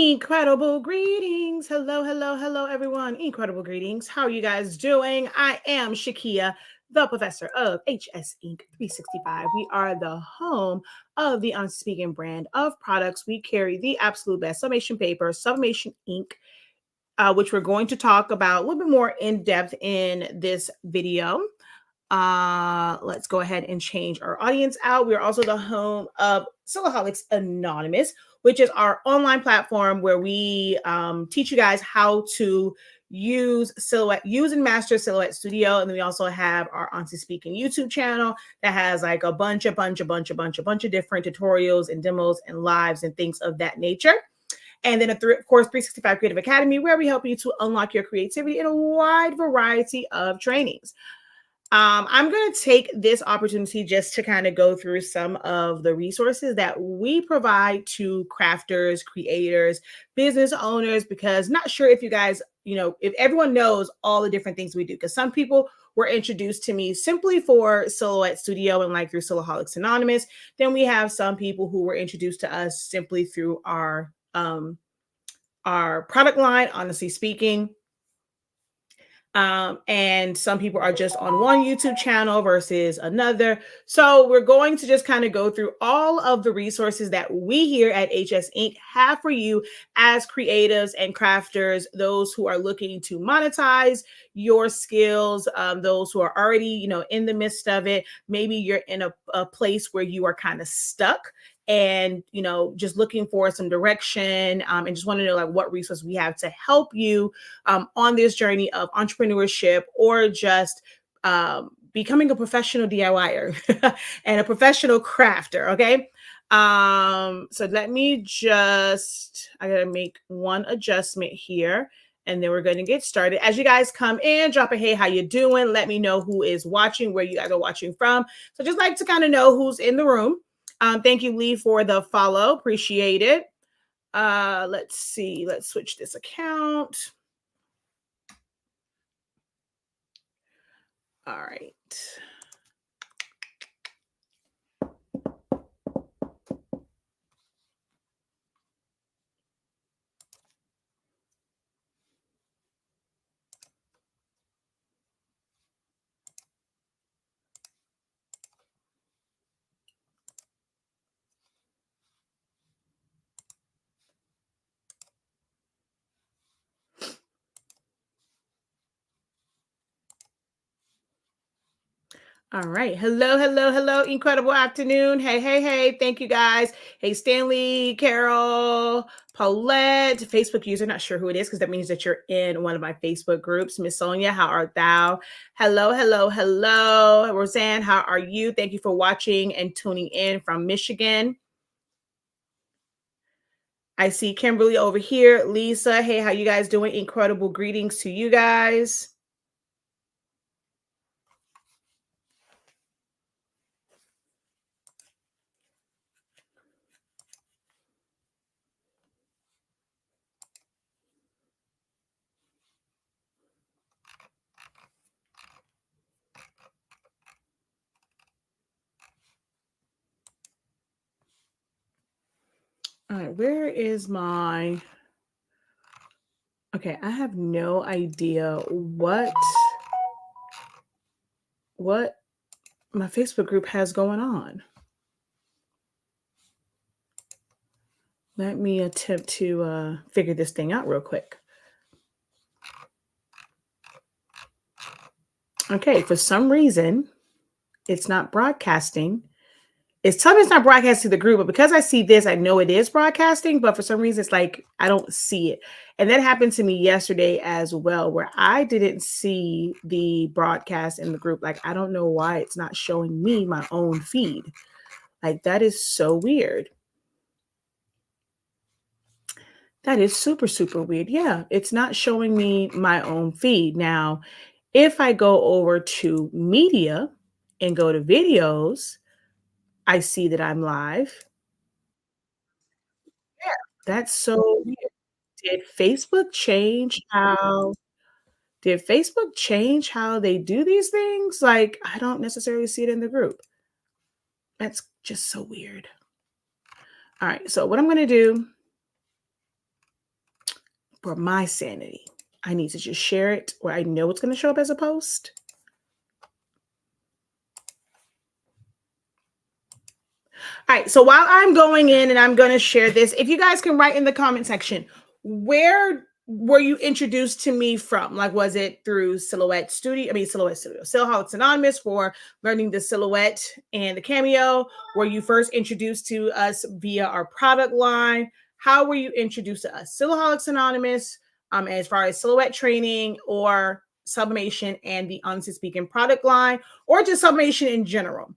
Incredible greetings. Hello, hello, hello, everyone. Incredible greetings. How are you guys doing? I am Shakia, the professor of HS Inc. 365. We are the home of the unspeaking brand of products. We carry the absolute best summation paper, Sublimation Ink, which we're going to talk about a little bit more in depth in this video. Let's go ahead and change our audience out. We are also the home of Silaholics Anonymous, which is our online platform where we teach you guys how to use and master Silhouette Studio. And then we also have our Auntie Speaking YouTube channel that has like a bunch of different tutorials and demos and lives and things of that nature. And then, of course, 365 Creative Academy, where we help you to unlock your creativity in a wide variety of trainings. I'm going to take this opportunity just to kind of go through some of the resources that we provide to crafters, creators, business owners, because not sure if you guys, if everyone knows all the different things we do, because some people were introduced to me simply for Silhouette Studio and like through Silaholics Anonymous. Then we have some people who were introduced to us simply through our product line, honestly speaking. And some people are just on one YouTube channel versus another. So we're going to just kind of go through all of the resources that we here at HS Inc. have for you as creatives and crafters, those who are looking to monetize your skills, those who are already, in the midst of it. Maybe you're in a place where you are kind of stuck and, just looking for some direction and just want to know like what resources we have to help you on this journey of entrepreneurship or just becoming a professional DIYer and a professional crafter. Okay. So let me I gotta make one adjustment here and then we're going to get started. As you guys come in, drop a hey, how you doing? Let me know who is watching, where you guys are watching from. So just like to kind of know who's in the room. Thank you, Lee, for the follow. Appreciate it. Let's see. Let's switch this account. All right. All right. Hello, hello, hello. Incredible afternoon. Hey, hey, hey. Thank you guys. Hey, Stanley, Carol, Paulette, Facebook user. Not sure who it is because that means that you're in one of my Facebook groups. Miss Sonia, how art thou? Hello, hello, hello. Roseanne, how are you? Thank you for watching and tuning in from Michigan. I see Kimberly over here. Lisa, hey, how you guys doing? Incredible greetings to you guys. All right, where is my... Okay, I have no idea what my Facebook group has going on. Let me attempt to figure this thing out real quick. Okay, for some reason, it's not broadcasting. It's telling me it's not broadcasting to the group, but because I see this, I know it is broadcasting, but for some reason, it's like I don't see it. And that happened to me yesterday as well, where I didn't see the broadcast in the group. Like, I don't know why it's not showing me my own feed. Like, that is so weird. That is super, super weird. Yeah, it's not showing me my own feed. Now, if I go over to media and go to videos, I see that I'm live. Yeah, that's so weird. Did Facebook change how they do these things? Like, I don't necessarily see it in the group. That's just so weird. All right, so what I'm going to do for my sanity, I need to just share it where I know it's going to show up as a post. All right, so while I'm going in and I'm going to share this, if you guys can write in the comment section, where were you introduced to me from? Like, was it through Silhouette Studio, Silhouettes Anonymous for learning the silhouette and the cameo? Were you first introduced to us via our product line? How were you introduced to us? Silhouettes Anonymous, as far as silhouette training, or Sublimation and the Honestly Speaking product line, or just Sublimation in general?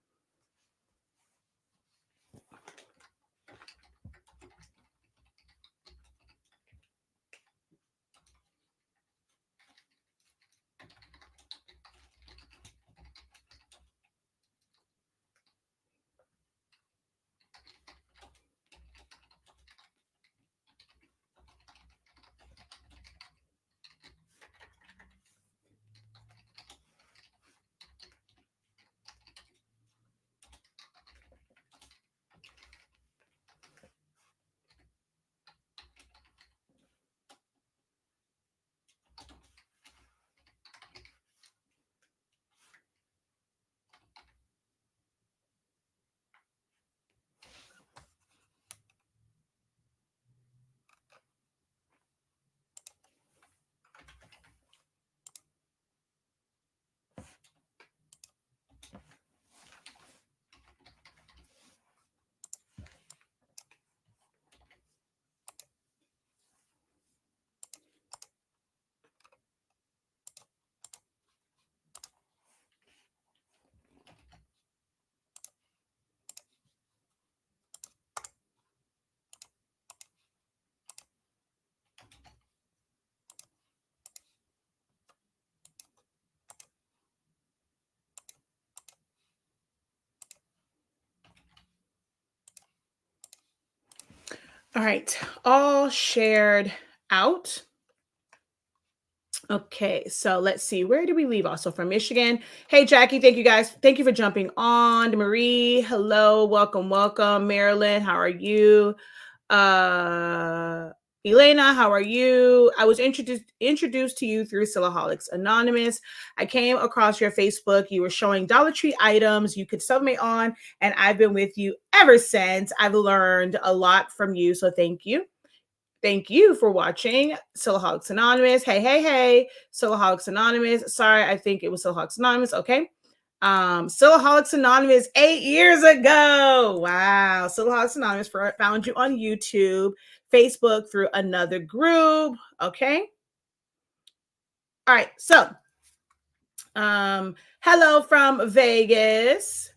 All right, all shared out. Okay, so let's see. Where did we leave? Also from Michigan. Hey, Jackie, thank you guys. Thank you for jumping on. Marie, hello, welcome, welcome. Marilyn, how are you? Elena, how are you? I was introduced to you through Silaholics Anonymous. I came across your Facebook. You were showing Dollar Tree items you could submit on, and I've been with you ever since. I've learned a lot from you, so thank you. Thank you for watching Silaholics Anonymous. Hey, hey, hey, Silaholics Anonymous. Sorry, I think it was Silaholics Anonymous. Okay. Silaholics Anonymous 8 years ago. Wow. Silaholics Anonymous found you on YouTube, Facebook through another group. Okay. All right. So, hello from Vegas.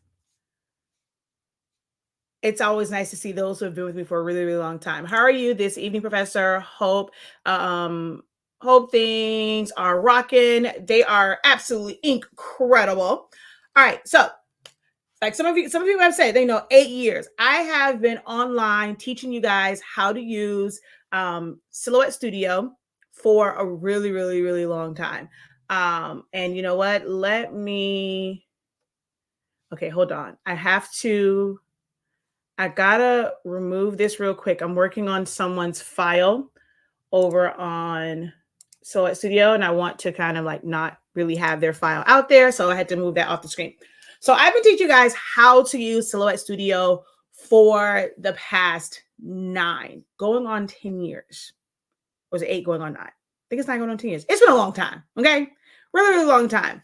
It's always nice to see those who have been with me for a really, really long time. How are you this evening, Professor? Hope things are rocking. They are absolutely incredible. All right, so like some of you have said, they know 8 years. I have been online teaching you guys how to use Silhouette Studio for a really, really, really long time. And you know what? Okay, hold on. I gotta remove this real quick. I'm working on someone's file over on Silhouette Studio, and I want to kind of like not really have their file out there. So I had to move that off the screen. So I've been teaching you guys how to use Silhouette Studio for the past going on 10 years. Or was it 8 going on 9? I think it's 9 going on 10 years. It's been a long time. Okay. Really, really long time.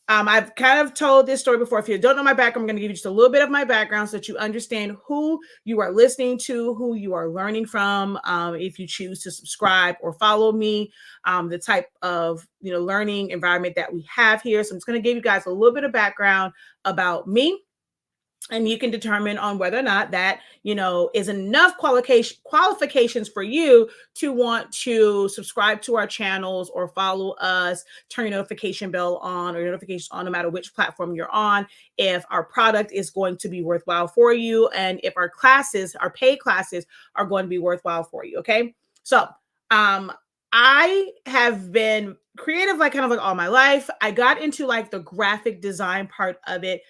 I've kind of told this story before. If you don't know my background, I'm going to give you just a little bit of my background so that you understand who you are listening to, who you are learning from. If you choose to subscribe or follow me, the type of learning environment that we have here. So I'm just going to give you guys a little bit of background about me. And you can determine on whether or not that, is enough qualifications for you to want to subscribe to our channels or follow us, turn your notification bell on or your notifications on no matter which platform you're on, if our product is going to be worthwhile for you, and if our paid classes are going to be worthwhile for you. Okay. So, I have been creative like kind of like all my life. I got into like the graphic design part of it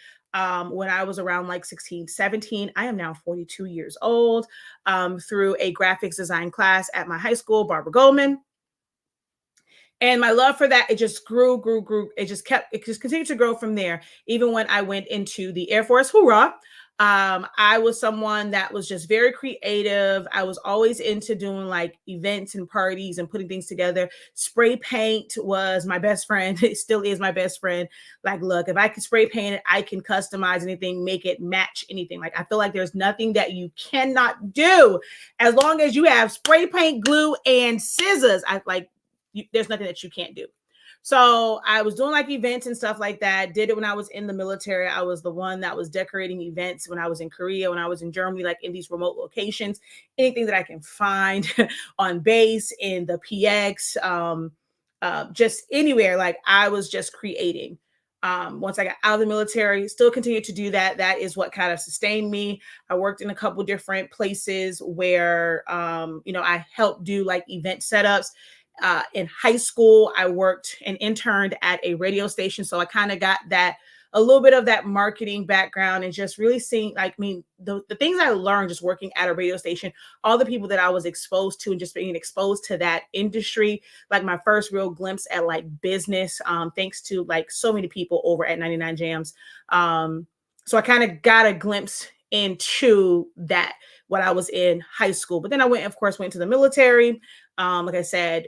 when I was around like 16, 17. I am now 42 years old, through a graphics design class at my high school, Barbara Goldman. And my love for that, it just grew. It just continued to grow from there. Even when I went into the Air Force, hoorah. I was someone that was just very creative. I was always into doing like events and parties and putting things together. Spray paint was my best friend. It still is my best friend. Like, look, if I can spray paint it, I can customize anything, make it match anything. Like, I feel like there's nothing that you cannot do as long as you have spray paint, glue, and scissors. There's nothing that you can't do. So I was doing like events and stuff like that. Did it when I was in the military. I was the one that was decorating events when I was in Korea, when I was in Germany, like in these remote locations, anything that I can find on base, in the PX, just anywhere. Like, I was just creating. Once I got out of the military, still continued to do that. That is what kind of sustained me. I worked in a couple different places where, I helped do like event setups. In high school, I worked and interned at a radio station. So I kind of got a little bit of that marketing background, and just really seeing, like, I mean, the things I learned just working at a radio station, all the people that I was exposed to, and just being exposed to that industry, like my first real glimpse at like business, thanks to like so many people over at 99 Jams. So I kind of got a glimpse into that when I was in high school. But then I went to the military. Like I said,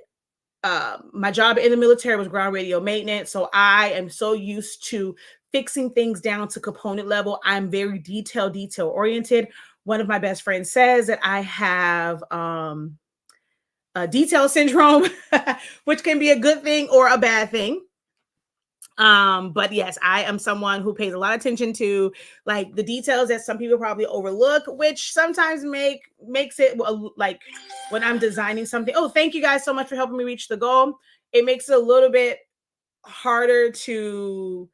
my job in the military was ground radio maintenance. So I am so used to fixing things down to component level. I'm very detail oriented. One of my best friends says that I have detail syndrome, which can be a good thing or a bad thing. But yes, I am someone who pays a lot of attention to like the details that some people probably overlook, which sometimes makes it like when I'm designing something. Oh, thank you guys so much for helping me reach the goal. It makes it a little bit harder to,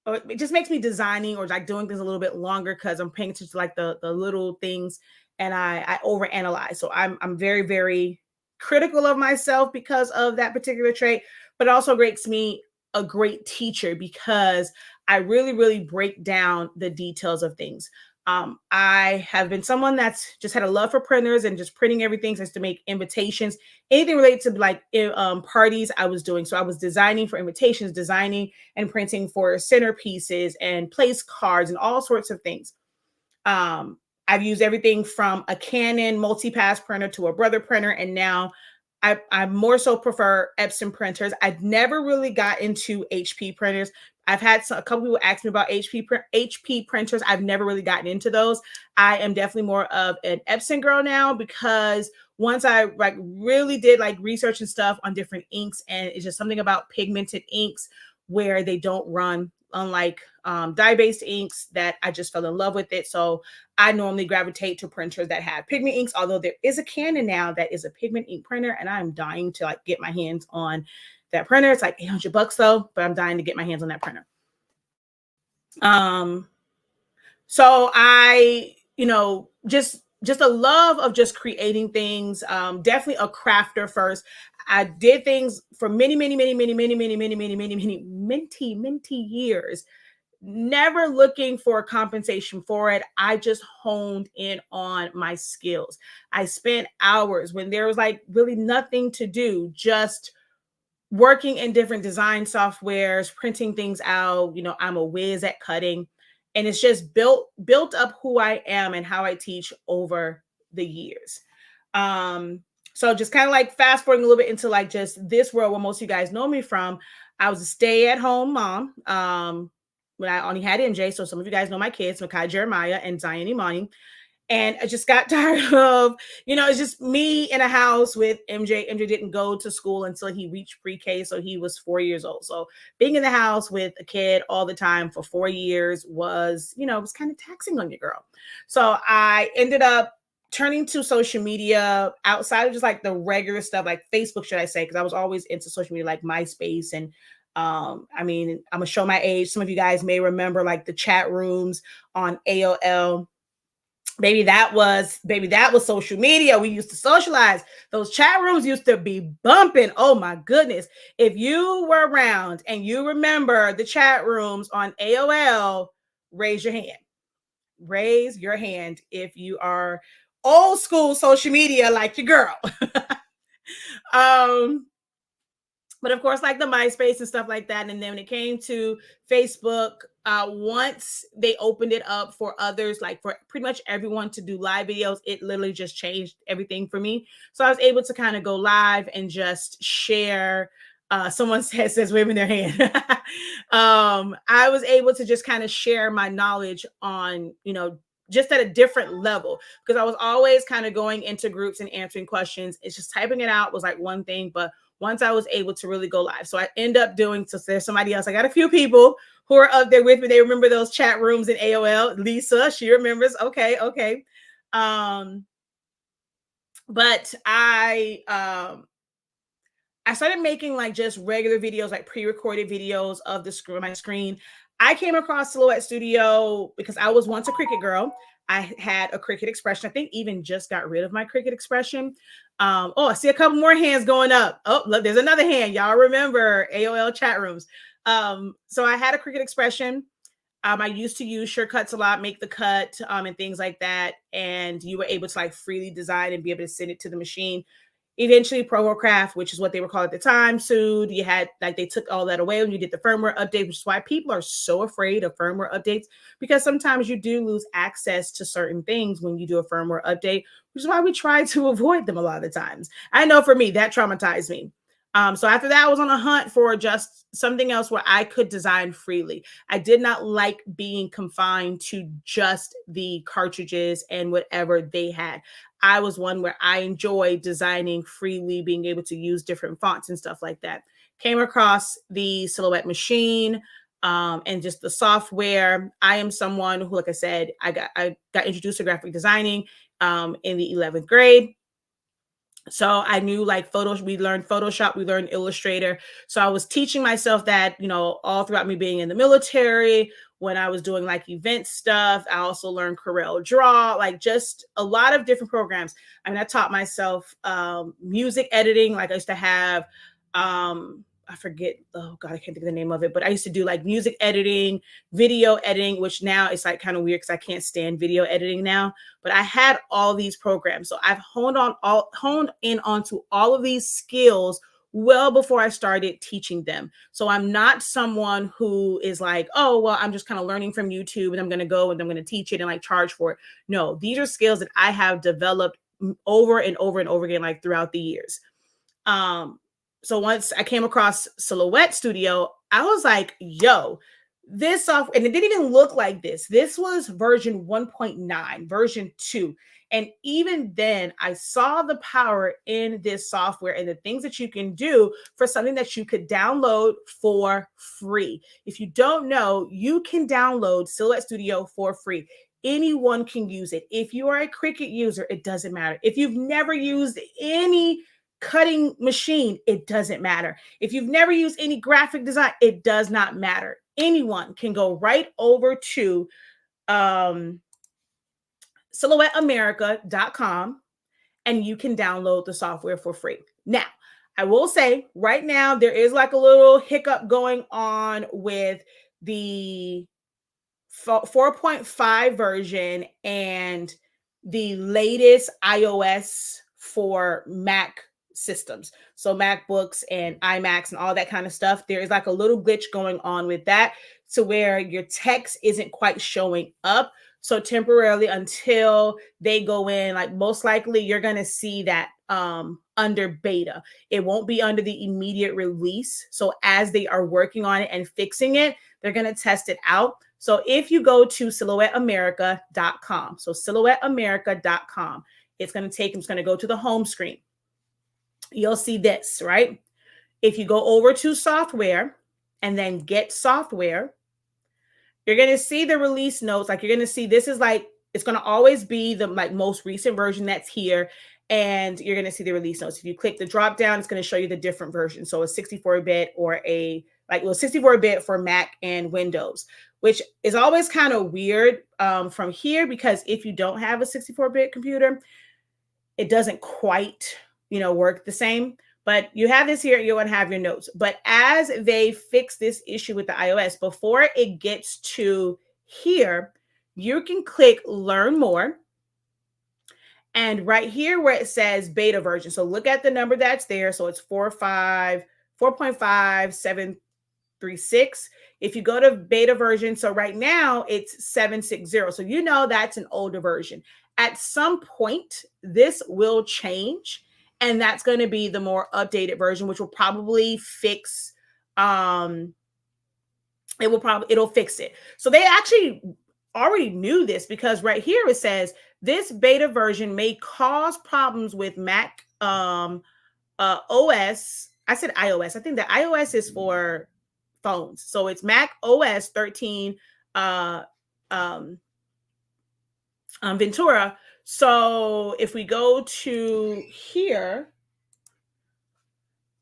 or it just makes me designing or like doing things a little bit longer because I'm paying attention to like the little things, and I overanalyze. So I'm very, very critical of myself because of that particular trait, but it also makes me a great teacher because I really, really break down the details of things. I have been someone that's just had a love for printers and just printing everything, just to make invitations, anything related to like parties I was doing. So I was designing for invitations, designing and printing for centerpieces and place cards and all sorts of things. I've used everything from a Canon multi-pass printer to a Brother printer, and now I more so prefer Epson printers. I've never really got into HP printers. I've had a couple people ask me about HP printers. I've never really gotten into those. I am definitely more of an Epson girl now, because once I like really did like research and stuff on different inks, and it's just something about pigmented inks where they don't run, unlike dye-based inks, that I just fell in love with it. So I normally gravitate to printers that have pigment inks, although there is a Canon now that is a pigment ink printer, and I'm dying to like get my hands on that printer. It's like $800 though, but I'm dying to get my hands on that printer. So I, just a love of just creating things. Definitely a crafter first. I did things for many, many, many, many, many, many, many, many, many, many years, never looking for compensation for it. I just honed in on my skills. I spent hours when there was like really nothing to do, just working in different design softwares, printing things out. I'm a whiz at cutting, and it's just built up who I am and how I teach over the years. So just kind of like fast forwarding a little bit into like just this world where most of you guys know me from. I was a stay-at-home mom. When I only had MJ, so some of you guys know my kids, Makai Jeremiah and Zion Imani. And I just got tired of, it's just me in a house with MJ. MJ didn't go to school until he reached pre-K, so he was 4 years old. So being in the house with a kid all the time for 4 years was, was kind of taxing on your girl. So I ended up turning to social media outside of just like the regular stuff, like Facebook, should I say, because I was always into social media, like MySpace. And I'm gonna show my age. Some of you guys may remember like the chat rooms on AOL. Baby, that was social media. We used to socialize. Those chat rooms used to be bumping. Oh my goodness. If you were around and you remember the chat rooms on AOL, raise your hand. Raise your hand if you are old school social media like your girl. But But of course, like the MySpace and stuff like that. And then when it came to Facebook, once they opened it up for others, like for pretty much everyone to do live videos, it literally just changed everything for me. So I was able to kind of go live and just share. Someone says waving their hand. I was able to just kind of share my knowledge on, just at a different level, because I was always kind of going into groups and answering questions. It's just typing it out was like one thing, but once I was able to really go live. So I end up doing, so there's somebody else. I got a few people who are up there with me. They remember those chat rooms in AOL. Lisa, she remembers. Okay. But I started making like just regular videos, like pre-recorded videos of my screen. I came across Silhouette Studio because I was once a Cricut girl. I had a Cricut expression. I think even just got rid of my Cricut expression. I see a couple more hands going up. Oh, look, there's another hand. Y'all remember AOL chat rooms. So I had a Cricut expression. I used to use shortcuts a lot, make the cut, and things like that. And you were able to like freely design and be able to send it to the machine. Eventually, ProCraft, which is what they were called at the time, sued. You had like they took all that away when you did the firmware update, which is why people are so afraid of firmware updates, because sometimes you do lose access to certain things when you do a firmware update, which is why we try to avoid them a lot of the times. I know for me, that traumatized me. So after that, I was on a hunt for just something else where I could design freely. I did not like being confined to just the cartridges and whatever they had. I was one where I enjoyed designing freely, being able to use different fonts and stuff like that. Came across the Silhouette machine and just the software. I am someone who, like I said, I got introduced to graphic designing in the 11th grade. So I knew like we learned Photoshop, we learned Illustrator. So I was teaching myself that, all throughout me being in the military, when I was doing like event stuff. I also learned Corel Draw, like just a lot of different programs. I mean, I taught myself music editing. Like I used to have, I forget, oh God, I can't think of the name of it, but I used to do like music editing, video editing, which now it's like kind of weird because I can't stand video editing now. But I had all these programs. So I've honed in onto all of these skills well before I started teaching them. So I'm not someone who is like, oh, well, I'm just kind of learning from YouTube and I'm going to go and I'm going to teach it and like charge for it. No, these are skills that I have developed over and over and over again, like throughout the years. So once I came across Silhouette Studio, I was like, yo, this software, and it didn't even look like this. This was version 1.9, version 2. And even then, I saw the power in this software and the things that you can do for something that you could download for free. If you don't know, you can download Silhouette Studio for free. Anyone can use it. If you are a Cricut user, it doesn't matter. If you've never used any cutting machine, it doesn't matter. If you've never used any graphic design, it does not matter. Anyone can go right over to silhouetteamerica.com and you can download the software for free. Now, I will say right now, there is like a little hiccup going on with the 4.5 version and the latest iOS for Mac systems. So MacBooks and iMacs and all that kind of stuff. There is like a little glitch going on with that to where your text isn't quite showing up. So temporarily until they go in, like most likely you're going to see that under beta. It won't be under the immediate release. So as they are working on it and fixing it, they're going to test it out. So if you go to silhouetteamerica.com, so silhouetteamerica.com, it's going to go to the home screen. You'll see this, right? If you go over to software and then get software, you're going to see the release notes. Like you're going to see this is like, it's going to always be the like most recent version that's here. And you're going to see the release notes. If you click the drop down, it's going to show you the different versions. So a 64-bit or 64-bit for Mac and Windows, which is always kind of weird from here, because if you don't have a 64-bit computer, it doesn't quite, work the same. But you have this here, you're going to have your notes. But as they fix this issue with the iOS, before it gets to here, you can click Learn More. And right here where it says beta version. So look at the number that's there. So it's 4.5 4.5736. If you go to beta version, so right now it's 760. So you know that's an older version. At some point, this will change, and that's going to be the more updated version, which will probably fix it'll fix it. So they actually already knew this, because right here it says this beta version may cause problems with Mac OS. I said iOS. I think the iOS is for phones. So it's Mac OS 13 Ventura. So if we go to here,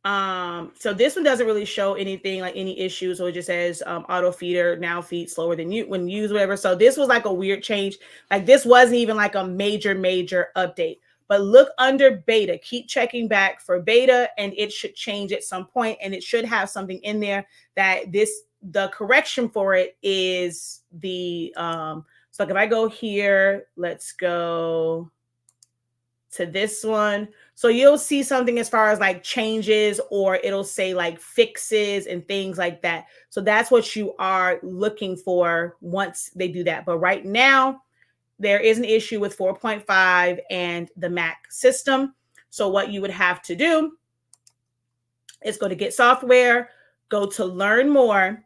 so this one doesn't really show anything like any issues. So it just says auto feeder now feeds slower than you when used, whatever. So this was like a weird change. Like this wasn't even like a major update. But look under beta, keep checking back for beta, and it should change at some point, and it should have something in there that the correction for it is the so like if I go here, let's go to this one. So you'll see something as far as like changes, or it'll say like fixes and things like that. So that's what you are looking for once they do that. But right now, there is an issue with 4.5 and the Mac system. So what you would have to do is go to Get Software, go to Learn More,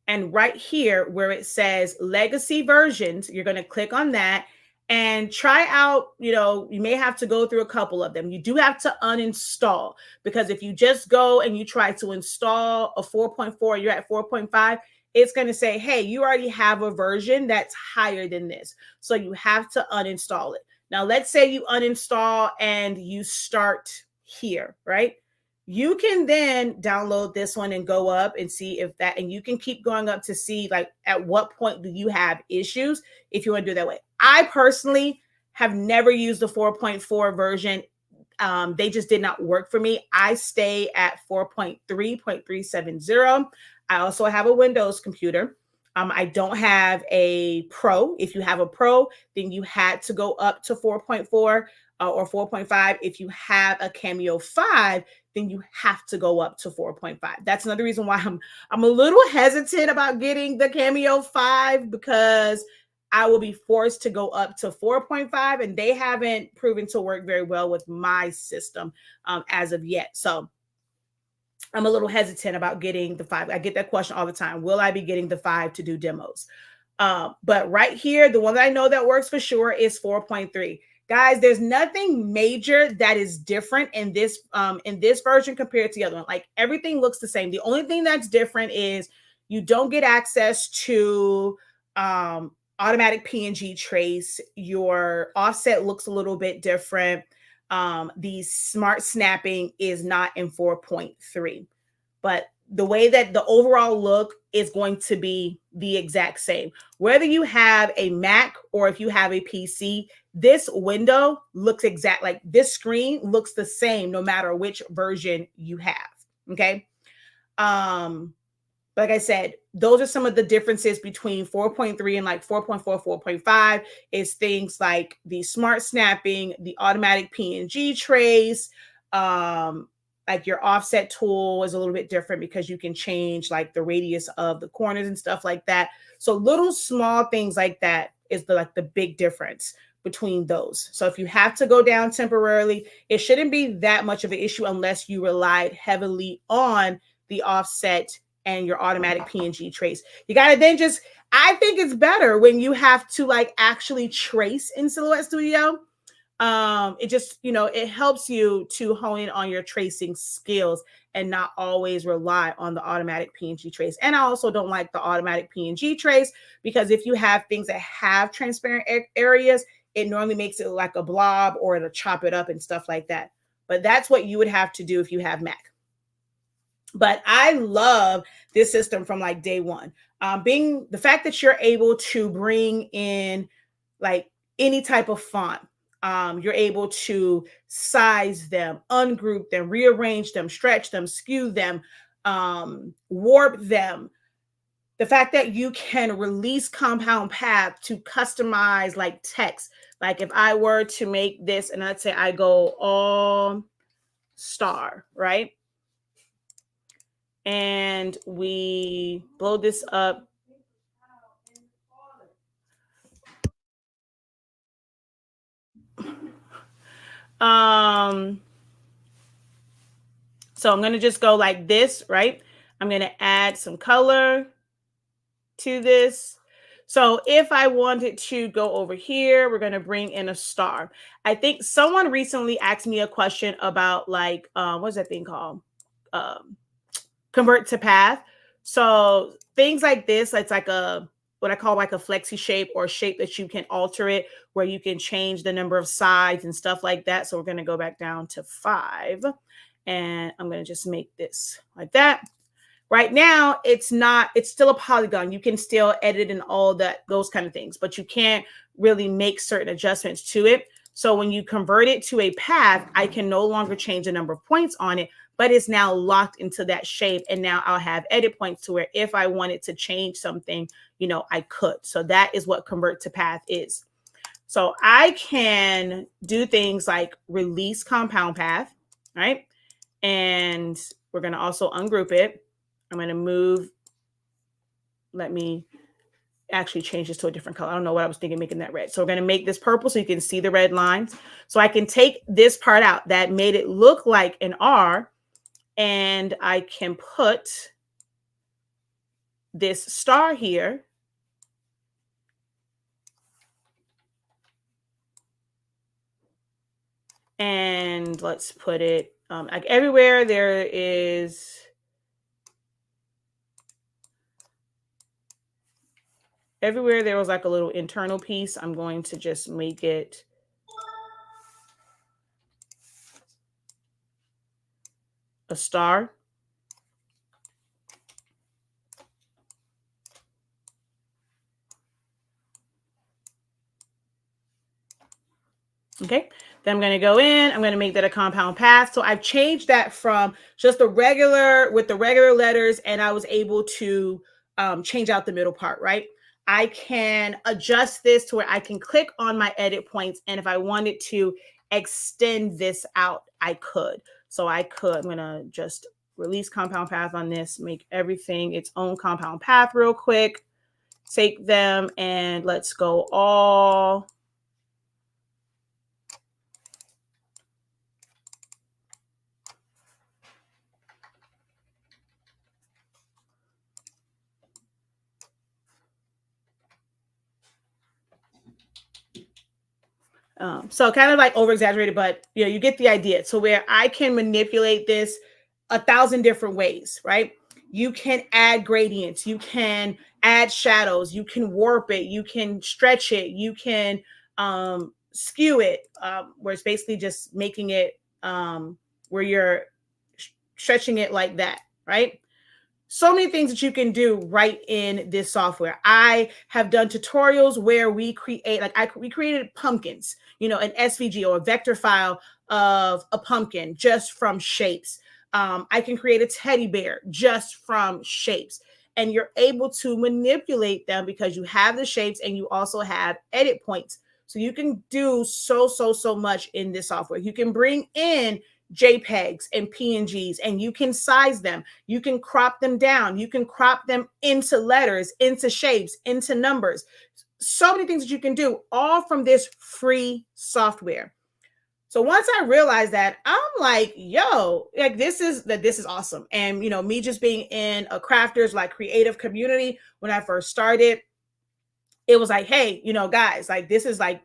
and right here where it says Legacy Versions, you're going to click on that and try out, you may have to go through a couple of them. You do have to uninstall, because if you just go and you try to install a 4.4, you're at 4.5, it's going to say, hey, you already have a version that's higher than this. So you have to uninstall it. Now, let's say you uninstall and you start here, right? You can then download this one and go up and see if that, and you can keep going up to see like at what point do you have issues if you want to do it that way. I personally have never used the 4.4 version. They just did not work for me. I stay at 4.3.370. I also have a Windows computer. I don't have a Pro. If you have a Pro, then you had to go up to 4.4 or 4.5. If you have a Cameo 5, then you have to go up to 4.5. That's another reason why I'm a little hesitant about getting the Cameo 5, because I will be forced to go up to 4.5, and they haven't proven to work very well with my system as of yet. So I'm a little hesitant about getting the 5. I get that question all the time. Will I be getting the 5 to do demos? But right here, the one that I know that works for sure is 4.3. Guys, there's nothing major that is different in this version compared to the other one. Like everything looks the same. The only thing that's different is you don't get access to automatic PNG trace. Your offset looks a little bit different. The smart snapping is not in 4.3, but the way that the overall look is going to be the exact same. Whether you have a Mac or if you have a PC, this window looks exact, like this screen looks the same no matter which version you have. Okay. Like I said, those are some of the differences between 4.3 and like 4.4, 4.5 is things like the smart snapping, the automatic PNG trace, like your offset tool is a little bit different because you can change like the radius of the corners and stuff like that. So little small things like that is the big difference between those. So if you have to go down temporarily, it shouldn't be that much of an issue unless you relied heavily on the offset and your automatic PNG trace. You got to then I think it's better when you have to like actually trace in Silhouette Studio. It just, it helps you to hone in on your tracing skills and not always rely on the automatic PNG trace. And I also don't like the automatic PNG trace because if you have things that have transparent areas, it normally makes it like a blob or it'll chop it up and stuff like that. But that's what you would have to do if you have Mac. But I love this system from like day one. Being the fact that you're able to bring in like any type of font, you're able to size them, ungroup them, rearrange them, stretch them, skew them, warp them. The fact that you can release compound path to customize like text. Like if I were to make this and let's say I go all star, right? and we blow this up. So I'm going to just go like this, right? I'm going to add some color to this. So if I wanted to go over here, we're going to bring in a star. I think someone recently asked me a question about like, what's that thing called? Convert to path. So things like this, it's like a, what I call like a flexi shape, or a shape that you can alter it, where you can change the number of sides and stuff like that. So we're going to go back down to 5, and I'm going to just make this like that. Right now, it's still a polygon. You can still edit and all that, those kind of things, but you can't really make certain adjustments to it. So when you convert it to a path, I can no longer change the number of points on it, but it's now locked into that shape. And now I'll have edit points to where if I wanted to change something, I could. So that is what convert to path is. So I can do things like release compound path, right? And we're going to also ungroup it. I'm going to move. Let me actually change this to a different color. I don't know what I was thinking, making that red. So we're going to make this purple so you can see the red lines. So I can take this part out that made it look like an R, and I can put this star here. And let's put it like everywhere there is. Everywhere there was like a little internal piece, I'm going to just make it a star. Okay, then I'm going to go in, I'm going to make that a compound path. So I've changed that from just the regular with the regular letters, and I was able to change out the middle part, right? I can adjust this to where I can click on my edit points, and if I wanted to extend this out, I could. So I'm going to just release compound path on this, make everything its own compound path real quick, take them, and let's go all so kind of like over exaggerated, but you get the idea. So where I can manipulate this 1,000 different ways, right? You can add gradients, you can add shadows, you can warp it, you can stretch it, you can skew it, where it's basically just making it where you're stretching it like that, right? So many things that you can do right in this software. I have done tutorials where we create, we created pumpkins, an SVG or a vector file of a pumpkin just from shapes. I can create a teddy bear just from shapes. And you're able to manipulate them because you have the shapes and you also have edit points. So you can do so much in this software. You can bring in JPEGs and PNGs, and you can size them. You can crop them down. You can crop them into letters, into shapes, into numbers. So many things that you can do, all from this free software. So once I realized that, I'm like, yo, like this is awesome. And me just being in a crafters like creative community when I first started, it was like, hey, guys, like this is like,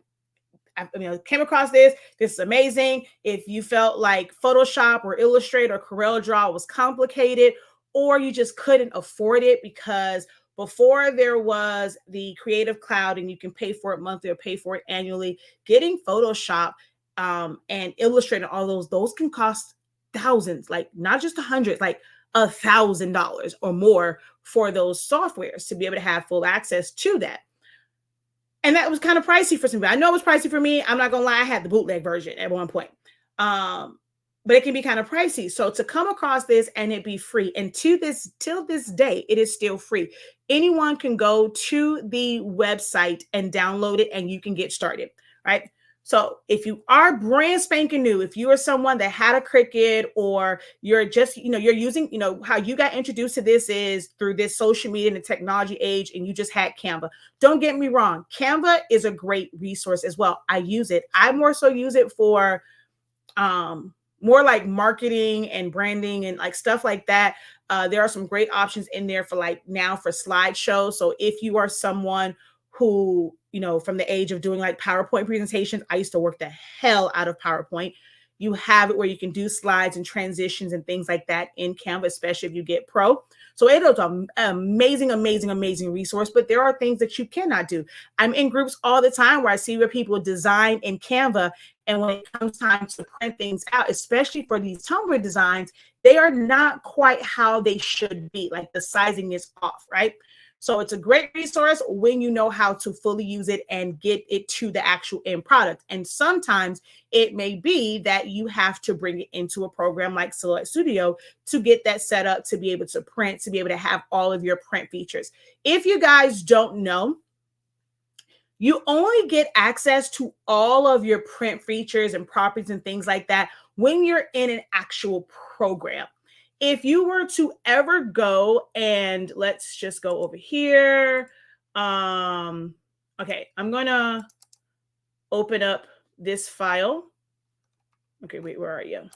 I came across this. This is amazing. If you felt like Photoshop or Illustrator or CorelDRAW was complicated, or you just couldn't afford it, because before there was the Creative Cloud and you can pay for it monthly or pay for it annually, getting Photoshop and Illustrator, all those can cost thousands, like not just $100, like $1,000 or more for those softwares to be able to have full access to that. And that was kind of pricey for some people. I know it was pricey for me. I'm not gonna lie, I had the bootleg version at one point. But it can be kind of pricey. So to come across this and it be free, and till this day, it is still free. Anyone can go to the website and download it and you can get started, right? So if you are brand spanking new, if you are someone that had a Cricut, or you're just, you're using, how you got introduced to this is through this social media and the technology age, and you just had Canva. Don't get me wrong. Canva is a great resource as well. I use it. I more so use it for more like marketing and branding and like stuff like that. There are some great options in there for like now for slideshows. So if you are someone who, from the age of doing like PowerPoint presentations, I used to work the hell out of PowerPoint. You have it where you can do slides and transitions and things like that in Canva, especially if you get pro. So it is an amazing, amazing, amazing resource, but there are things that you cannot do. I'm in groups all the time where I see where people design in Canva, and when it comes time to print things out, especially for these tumbler designs, they are not quite how they should be. Like the sizing is off, right? So it's a great resource when you know how to fully use it and get it to the actual end product. And sometimes it may be that you have to bring it into a program like Silhouette Studio to get that set up, to be able to print, to be able to have all of your print features. If you guys don't know, you only get access to all of your print features and properties and things like that when you're in an actual program. If you were to ever go and let's just go over here. Okay, I'm going to open up this file. Okay, wait, where are you?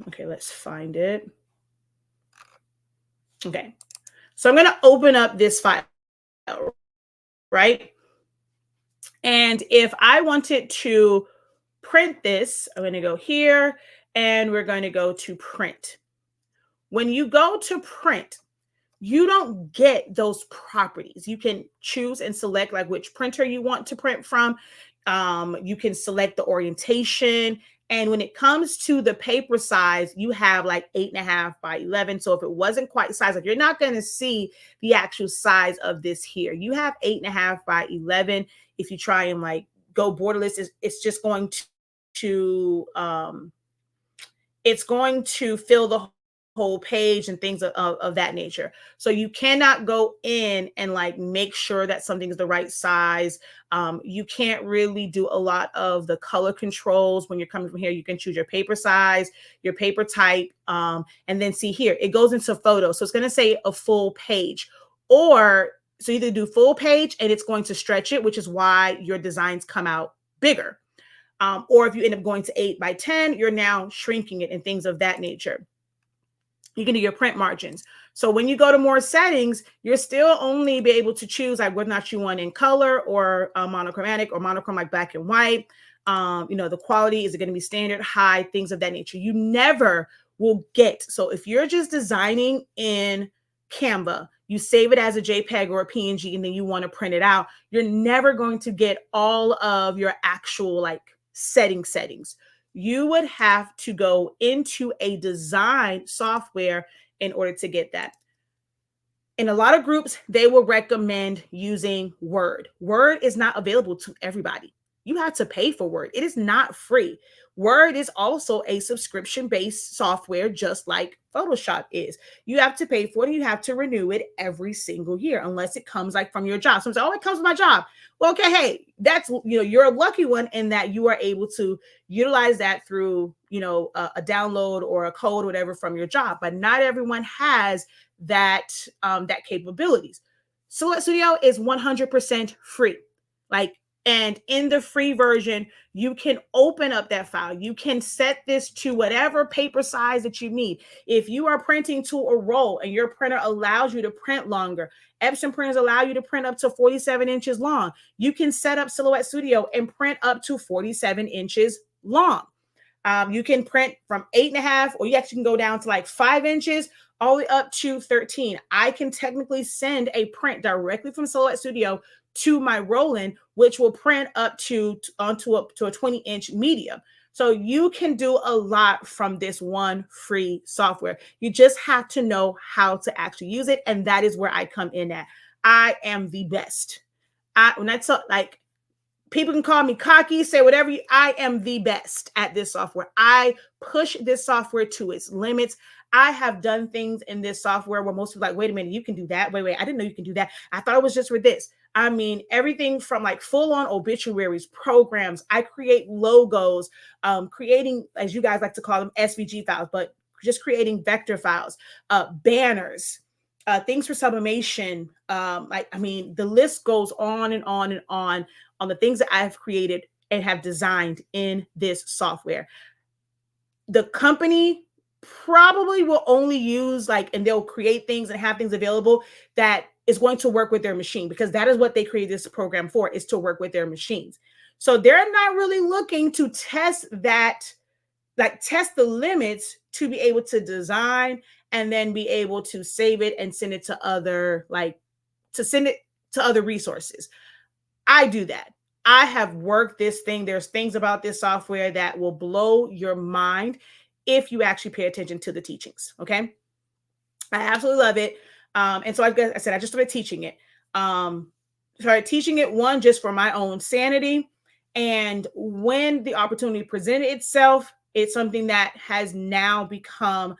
Okay, let's find it. Okay, so I'm going to open up this file, right? And if I wanted to print this, I'm going to go here and we're going to go to print. When you go to print, you don't get those properties. You can choose and select like which printer you want to print from. You can select the orientation. And when it comes to the paper size, you have like 8.5 by 11. So if it wasn't quite size, like you're not going to see the actual size of this here. You have 8.5 by 11. If you try and like go borderless, it's just going it's going to fill the whole page and things of that nature. So you cannot go in and like make sure that something is the right size. You can't really do a lot of the color controls. When you're coming from here, you can choose your paper size, your paper type, and then see here, it goes into photo. So it's going to say a full page, or so either do full page and it's going to stretch it, which is why your designs come out bigger. Or if you end up going to 8 by 10, you're now shrinking it and things of that nature. You can do your print margins. So when you go to more settings, you're still only be able to choose like whether or not you want in color or monochromatic or monochrome like black and white. The quality, is it going to be standard, high, things of that nature. You never will get. So if you're just designing in Canva, you save it as a JPEG or a PNG, and then you want to print it out, you're never going to get all of your actual like settings. You would have to go into a design software in order to get that. In a lot of groups, they will recommend using Word. Word is not available to everybody. You have to pay for Word. It is not free. Word is also a subscription-based software, just like Photoshop is. You have to pay for it, and you have to renew it every single year, unless it comes like from your job. Someone says, "Oh, it comes from my job." Well, okay, hey, that's you're a lucky one in that you are able to utilize that through a download or a code, or whatever, from your job. But not everyone has that capabilities. Silhouette Studio is 100% free. And in the free version, you can open up that file. You can set this to whatever paper size that you need. If you are printing to a roll and your printer allows you to print longer, Epson printers allow you to print up to 47 inches long. You can set up Silhouette Studio and print up to 47 inches long. You can print from 8.5, or you actually can go down to like 5 inches, all the way up to 13. I can technically send a print directly from Silhouette Studio to my Roland, which will print up onto a 20-inch medium. So you can do a lot from this one free software. You just have to know how to actually use it, and that is where I come in at. I am the best. When I talk, like, people can call me cocky, say whatever. I am the best at this software. I push this software to its limits. I have done things in this software where most people are like, wait a minute, you can do that. Wait, I didn't know you can do that. I thought it was just for this. I mean, everything from like full on obituaries, programs. I create logos, creating, as you guys like to call them, SVG files, but just creating vector files, banners, things for sublimation. I mean, the list goes on and on and on the things that I've created and have designed in this software. The company probably will only use and they'll create things and have things available that is going to work with their machine, because that is what they created this program for, is to work with their machines. So they're not really looking to test that, test the limits to be able to design and then be able to save it and send it to other, resources. I do that. I have worked this thing. There's things about this software that will blow your mind if you actually pay attention to the teachings. Okay. I absolutely love it. And so I said, I just started teaching it. Started teaching it, one, just for my own sanity. And when the opportunity presented itself, it's something that has now become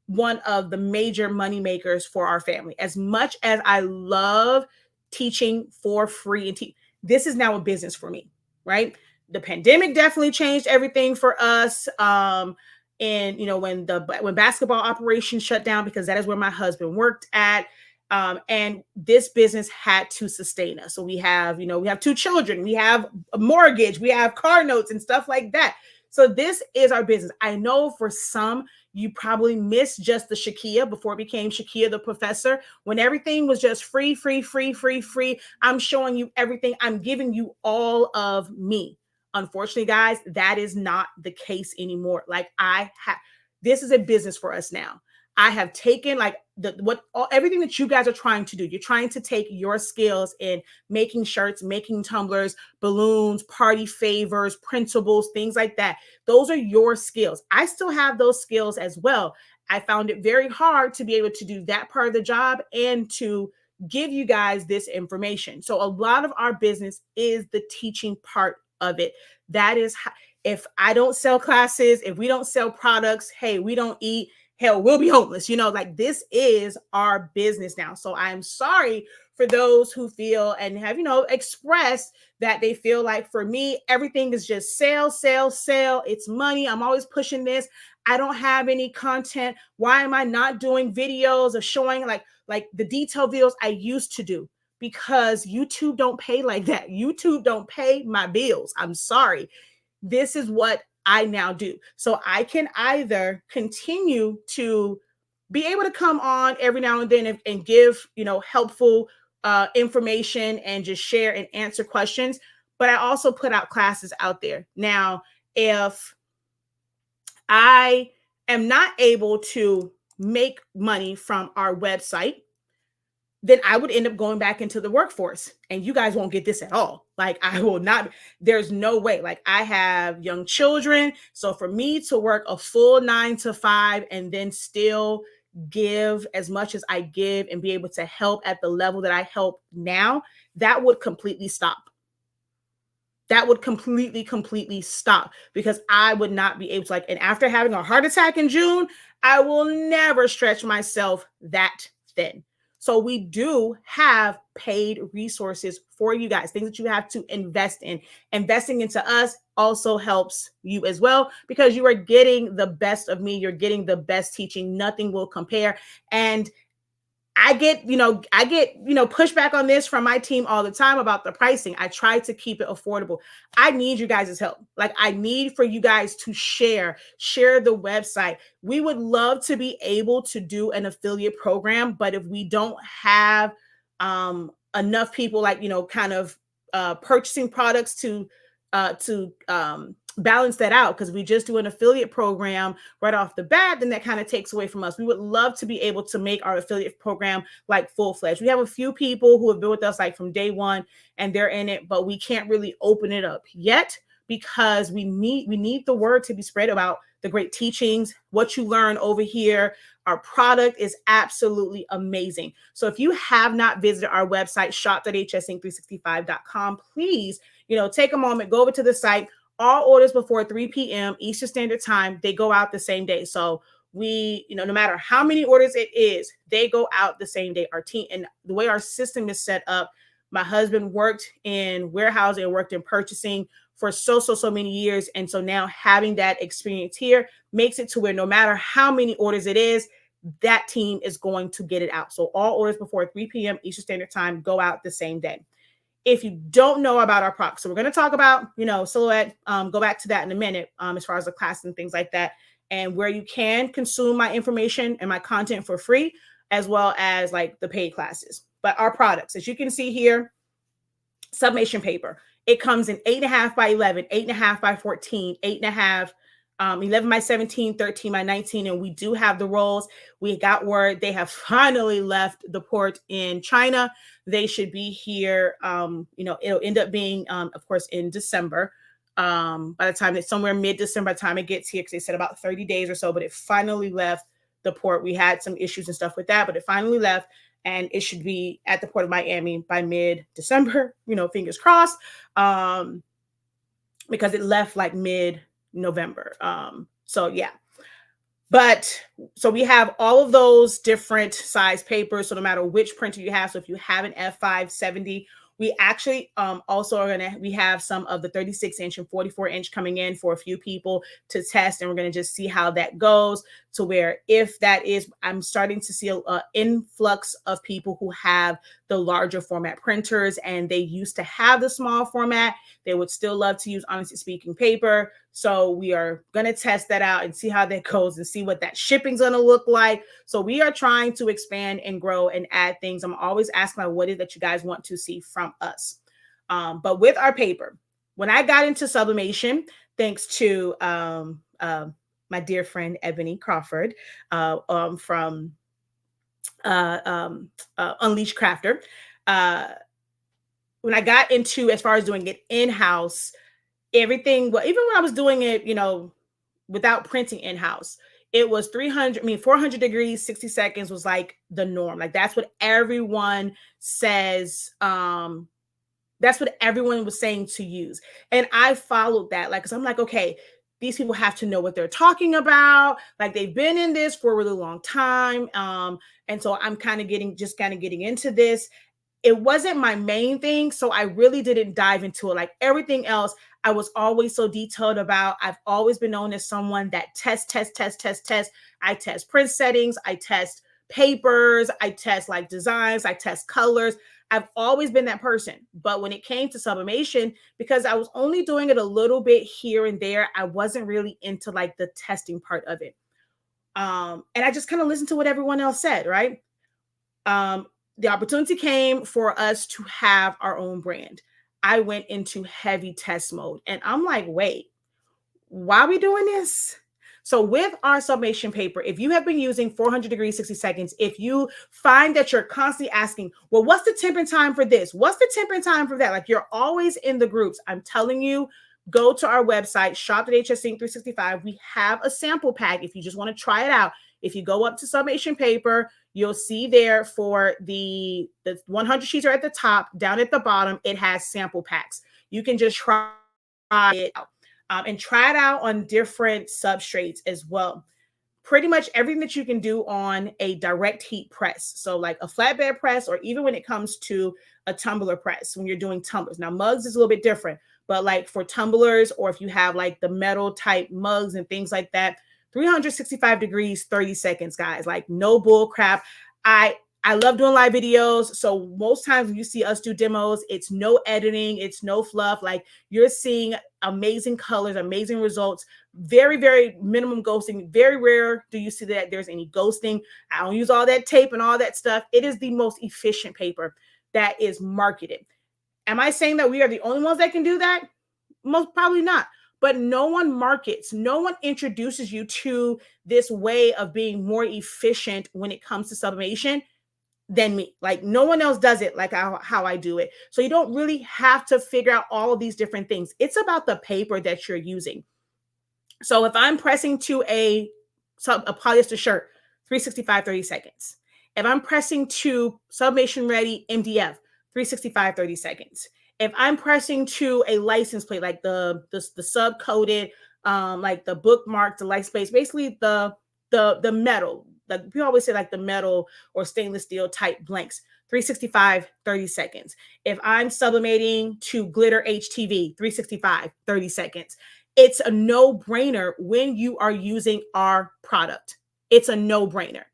one of the major money makers for our family. As much as I love teaching for free and this is now a business for me, right? The pandemic definitely changed everything for us. And when basketball operations shut down, because that is where my husband worked at. And this business had to sustain us. So we have 2 children, we have a mortgage, we have car notes and stuff like that. So this is our business. I know for some, you probably missed just the Shakia before it became Shakia the Professor, when everything was just free. I'm showing you everything. I'm giving you all of me. Unfortunately, guys, that is not the case anymore. This is a business for us now. I have taken everything that you guys are trying to do. You're trying to take your skills in making shirts, making tumblers, balloons, party favors, printables, things like that. Those are your skills. I still have those skills as well. I found it very hard to be able to do that part of the job and to give you guys this information. So a lot of our business is the teaching part of it. That is how, if I don't sell classes, if we don't sell products, hey, we don't eat. Hell, we'll be homeless. This is our business now. So I'm sorry for those who feel and have, expressed that they feel like, for me, everything is just sale. It's money. I'm always pushing this. I don't have any content. Why am I not doing videos of showing like the detailed videos I used to do? Because YouTube don't pay like that. YouTube don't pay my bills. I'm sorry. This is what I now do. So I can either continue to be able to come on every now and then and give, helpful information and just share and answer questions. But I also put out classes out there. Now, if I am not able to make money from our website, then I would end up going back into the workforce, and you guys won't get this at all. I will not, there's no way. I have young children. So for me to work a full 9 to 5 and then still give as much as I give and be able to help at the level that I help now, that would completely stop. That would completely stop, because I would not be able to and after having a heart attack in June, I will never stretch myself that thin. So we do have paid resources for you guys, things that you have to invest in. Investing into us also helps you as well, because you are getting the best of me. You're getting the best teaching. Nothing will compare. And I get pushback on this from my team all the time about the pricing. I try to keep it affordable. I need you guys' help. I need for you guys to share the website. We would love to be able to do an affiliate program, but if we don't have enough people purchasing products to balance that out, because we just do an affiliate program right off the bat, then that kind of takes away from us. We would love to be able to make our affiliate program full-fledged. We have a few people who have been with us from day one and they're in it, but we can't really open it up yet, because we need the word to be spread about the great teachings, what you learn over here. Our product is absolutely amazing. So if you have not visited our website, shop.hsink365.com, please, take a moment, go over to the site. All orders before 3 p.m. Eastern Standard Time, they go out the same day. So no matter how many orders it is, they go out the same day. Our team, and the way our system is set up, my husband worked in warehousing and worked in purchasing for so many years. And so now having that experience here makes it to where no matter how many orders it is, that team is going to get it out. So all orders before 3 p.m. Eastern Standard Time go out the same day. If you don't know about our products, so we're going to talk about, Silhouette, go back to that in a minute, as far as the class and things like that, and where you can consume my information and my content for free, as well as like the paid classes. But our products, as you can see here, Sublimation paper. It comes in 8.5 by 11, 8.5 by 14, 8.5, 11 by 17, 13 by 19. And we do have the rolls. We got word they have finally left the port in China. They should be here. It'll end up being, of course, in December. By the time it's somewhere mid-December, by the time it gets here, because they said about 30 days or so, but it finally left the port. We had some issues and stuff with that, but it finally left. And it should be at the port of Miami by mid-December, fingers crossed, because it left like mid-November. So yeah. But so we have all of those different size papers. So no matter which printer you have, so if you have an F570, we actually also we have some of the 36-inch and 44-inch coming in for a few people to test. And we're going to just see how that goes, to where if that is, I'm starting to see an influx of people who have the larger format printers, and they used to have the small format. They would still love to use Honestly Speaking paper. So we are going to test that out and see how that goes and see what that shipping's going to look like. So we are trying to expand and grow and add things. I'm always asking what is that you guys want to see from us. But with our paper, when I got into sublimation, thanks to my dear friend Ebony Crawford from Unleashed Crafter, when I got into, as far as doing it in-house, everything, well, even when I was doing it, without printing in-house, it was 400 degrees, 60 seconds was like the norm. Like that's what everyone says. That's what everyone was saying to use. And I followed that, like, cause I'm like, okay, these people have to know what they're talking about. Like they've been in this for a really long time. And so I'm kind of getting into this. It wasn't my main thing, so I really didn't dive into it. Like everything else, I was always so detailed about. I've always been known as someone that tests. I test print settings. I test papers. I test like designs. I test colors. I've always been that person. But when it came to sublimation, because I was only doing it a little bit here and there, I wasn't really into like the testing part of it. And I just kind of listened to what everyone else said, right? The opportunity came for us to have our own brand. I went into heavy test mode and I'm like, wait, why are we doing this? So with our sublimation paper, if you have been using 400 degrees, 60 seconds, if you find that you're constantly asking, well, what's the temp and time for this? What's the temp and time for that? Like you're always in the groups. I'm telling you, go to our website, shop.hsink365. We have a sample pack if you just want to try it out. If you go up to sublimation paper, you'll see there for the 100 sheets are at the top, down at the bottom, it has sample packs. You can just try it out and try it out on different substrates as well. Pretty much everything that you can do on a direct heat press. So like a flatbed press, or even when it comes to a tumbler press, when you're doing tumblers. Now mugs is a little bit different, but like for tumblers, or if you have like the metal type mugs and things like that, 365 degrees, 30 seconds, guys. Like no bull crap. I love doing live videos. So most times when you see us do demos, it's no editing, it's no fluff. Like you're seeing amazing colors, amazing results, very, very minimum ghosting. Very rare do you see that there's any ghosting. I don't use all that tape and all that stuff. It is the most efficient paper that is marketed. Am I saying that we are the only ones that can do that? Most probably not. But no one markets, no one introduces you to this way of being more efficient when it comes to sublimation than me. Like no one else does it like how I do it. So you don't really have to figure out all of these different things. It's about the paper that you're using. So if I'm pressing to a polyester shirt, 365, 30 seconds. If I'm pressing to sublimation ready MDF, 365, 30 seconds. If I'm pressing to a license plate, like the sub coated, like the bookmark, the license plate, basically the the metal, like we always say, like the metal or stainless steel type blanks, 365, 30 seconds. If I'm sublimating to glitter HTV, 365, 30 seconds. It's a no-brainer when you are using our product. It's a no-brainer.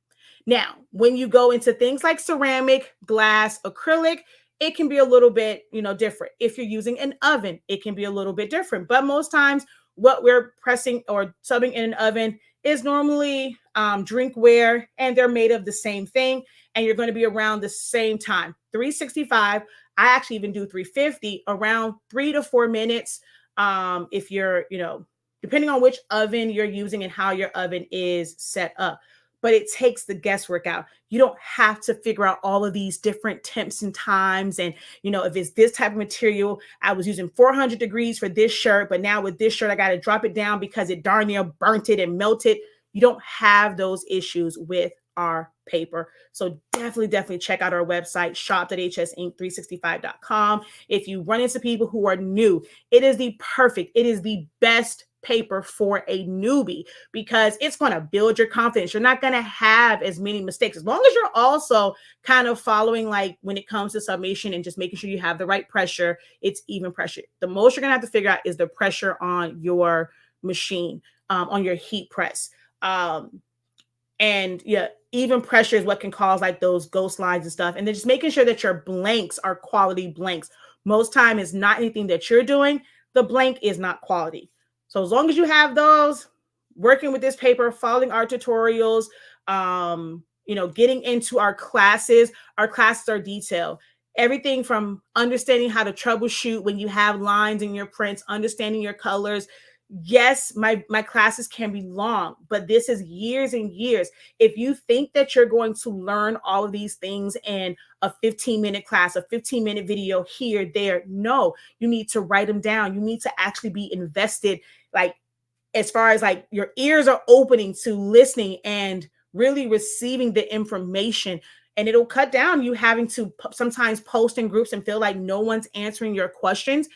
Now, when you go into things like ceramic, glass, acrylic, it can be a little bit, different. If you're using an oven, it can be a little bit different. But most times, what we're pressing or subbing in an oven is normally drinkware, and they're made of the same thing, and you're going to be around the same time. 365, I actually even do 350, around 3 to 4 minutes. If you're, depending on which oven you're using and how your oven is set up. But it takes the guesswork out. You don't have to figure out all of these different temps and times. And, if it's this type of material, I was using 400 degrees for this shirt, but now with this shirt, I got to drop it down because it darn near burnt it and melted. You don't have those issues with our paper. So definitely check out our website, shop.hsink365.com. If you run into people who are new, it is the best paper for a newbie because it's going to build your confidence. You're not going to have as many mistakes as long as you're also kind of following, like when it comes to sublimation and just making sure you have the right pressure. It's even pressure. The most you're going to have to figure out is the pressure on your machine, on your heat press. And yeah, even pressure is what can cause like those ghost lines and stuff. And then just making sure that your blanks are quality blanks. Most time is not anything that you're doing. The blank is not quality. So as long as you have those, working with this paper, following our tutorials, getting into our classes are detailed. Everything from understanding how to troubleshoot when you have lines in your prints, understanding your colors. Yes, my classes can be long, but this is years and years. If you think that you're going to learn all of these things in a 15-minute class, a 15-minute video here, there, no, you need to write them down. You need to actually be invested, like as far as like your ears are opening to listening and really receiving the information. And it'll cut down you having to sometimes post in groups and feel like no one's answering your questions.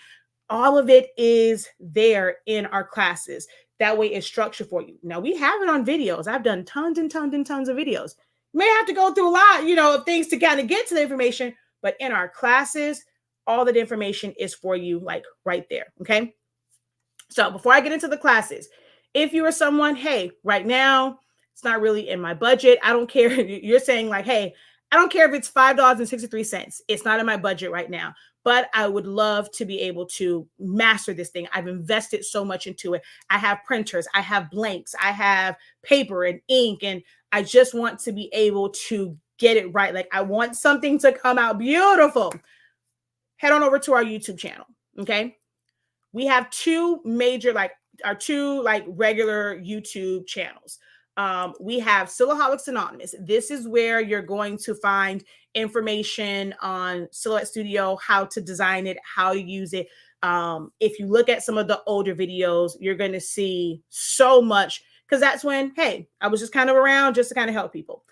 All of it is there in our classes. That way it's structured for you. Now we have it on videos. I've done tons and tons and tons of videos. You may have to go through a lot, of things to kind of get to the information, but in our classes, all that information is for you, like right there. Okay. So before I get into the classes, if you are someone, hey, right now, it's not really in my budget. I don't care. You're saying like, hey, I don't care if it's $5.63. It's not in my budget right now, but I would love to be able to master this thing. I've invested so much into it. I have printers, I have blanks, I have paper and ink, and I just want to be able to get it right. Like I want something to come out beautiful. Head on over to our YouTube channel. Okay. We have two major, regular YouTube channels. We have Silhouettes Anonymous. This is where you're going to find information on Silhouette Studio, how to design it, how to use it. If you look at some of the older videos, you're going to see so much because that's when, hey, I was just kind of around just to kind of help people.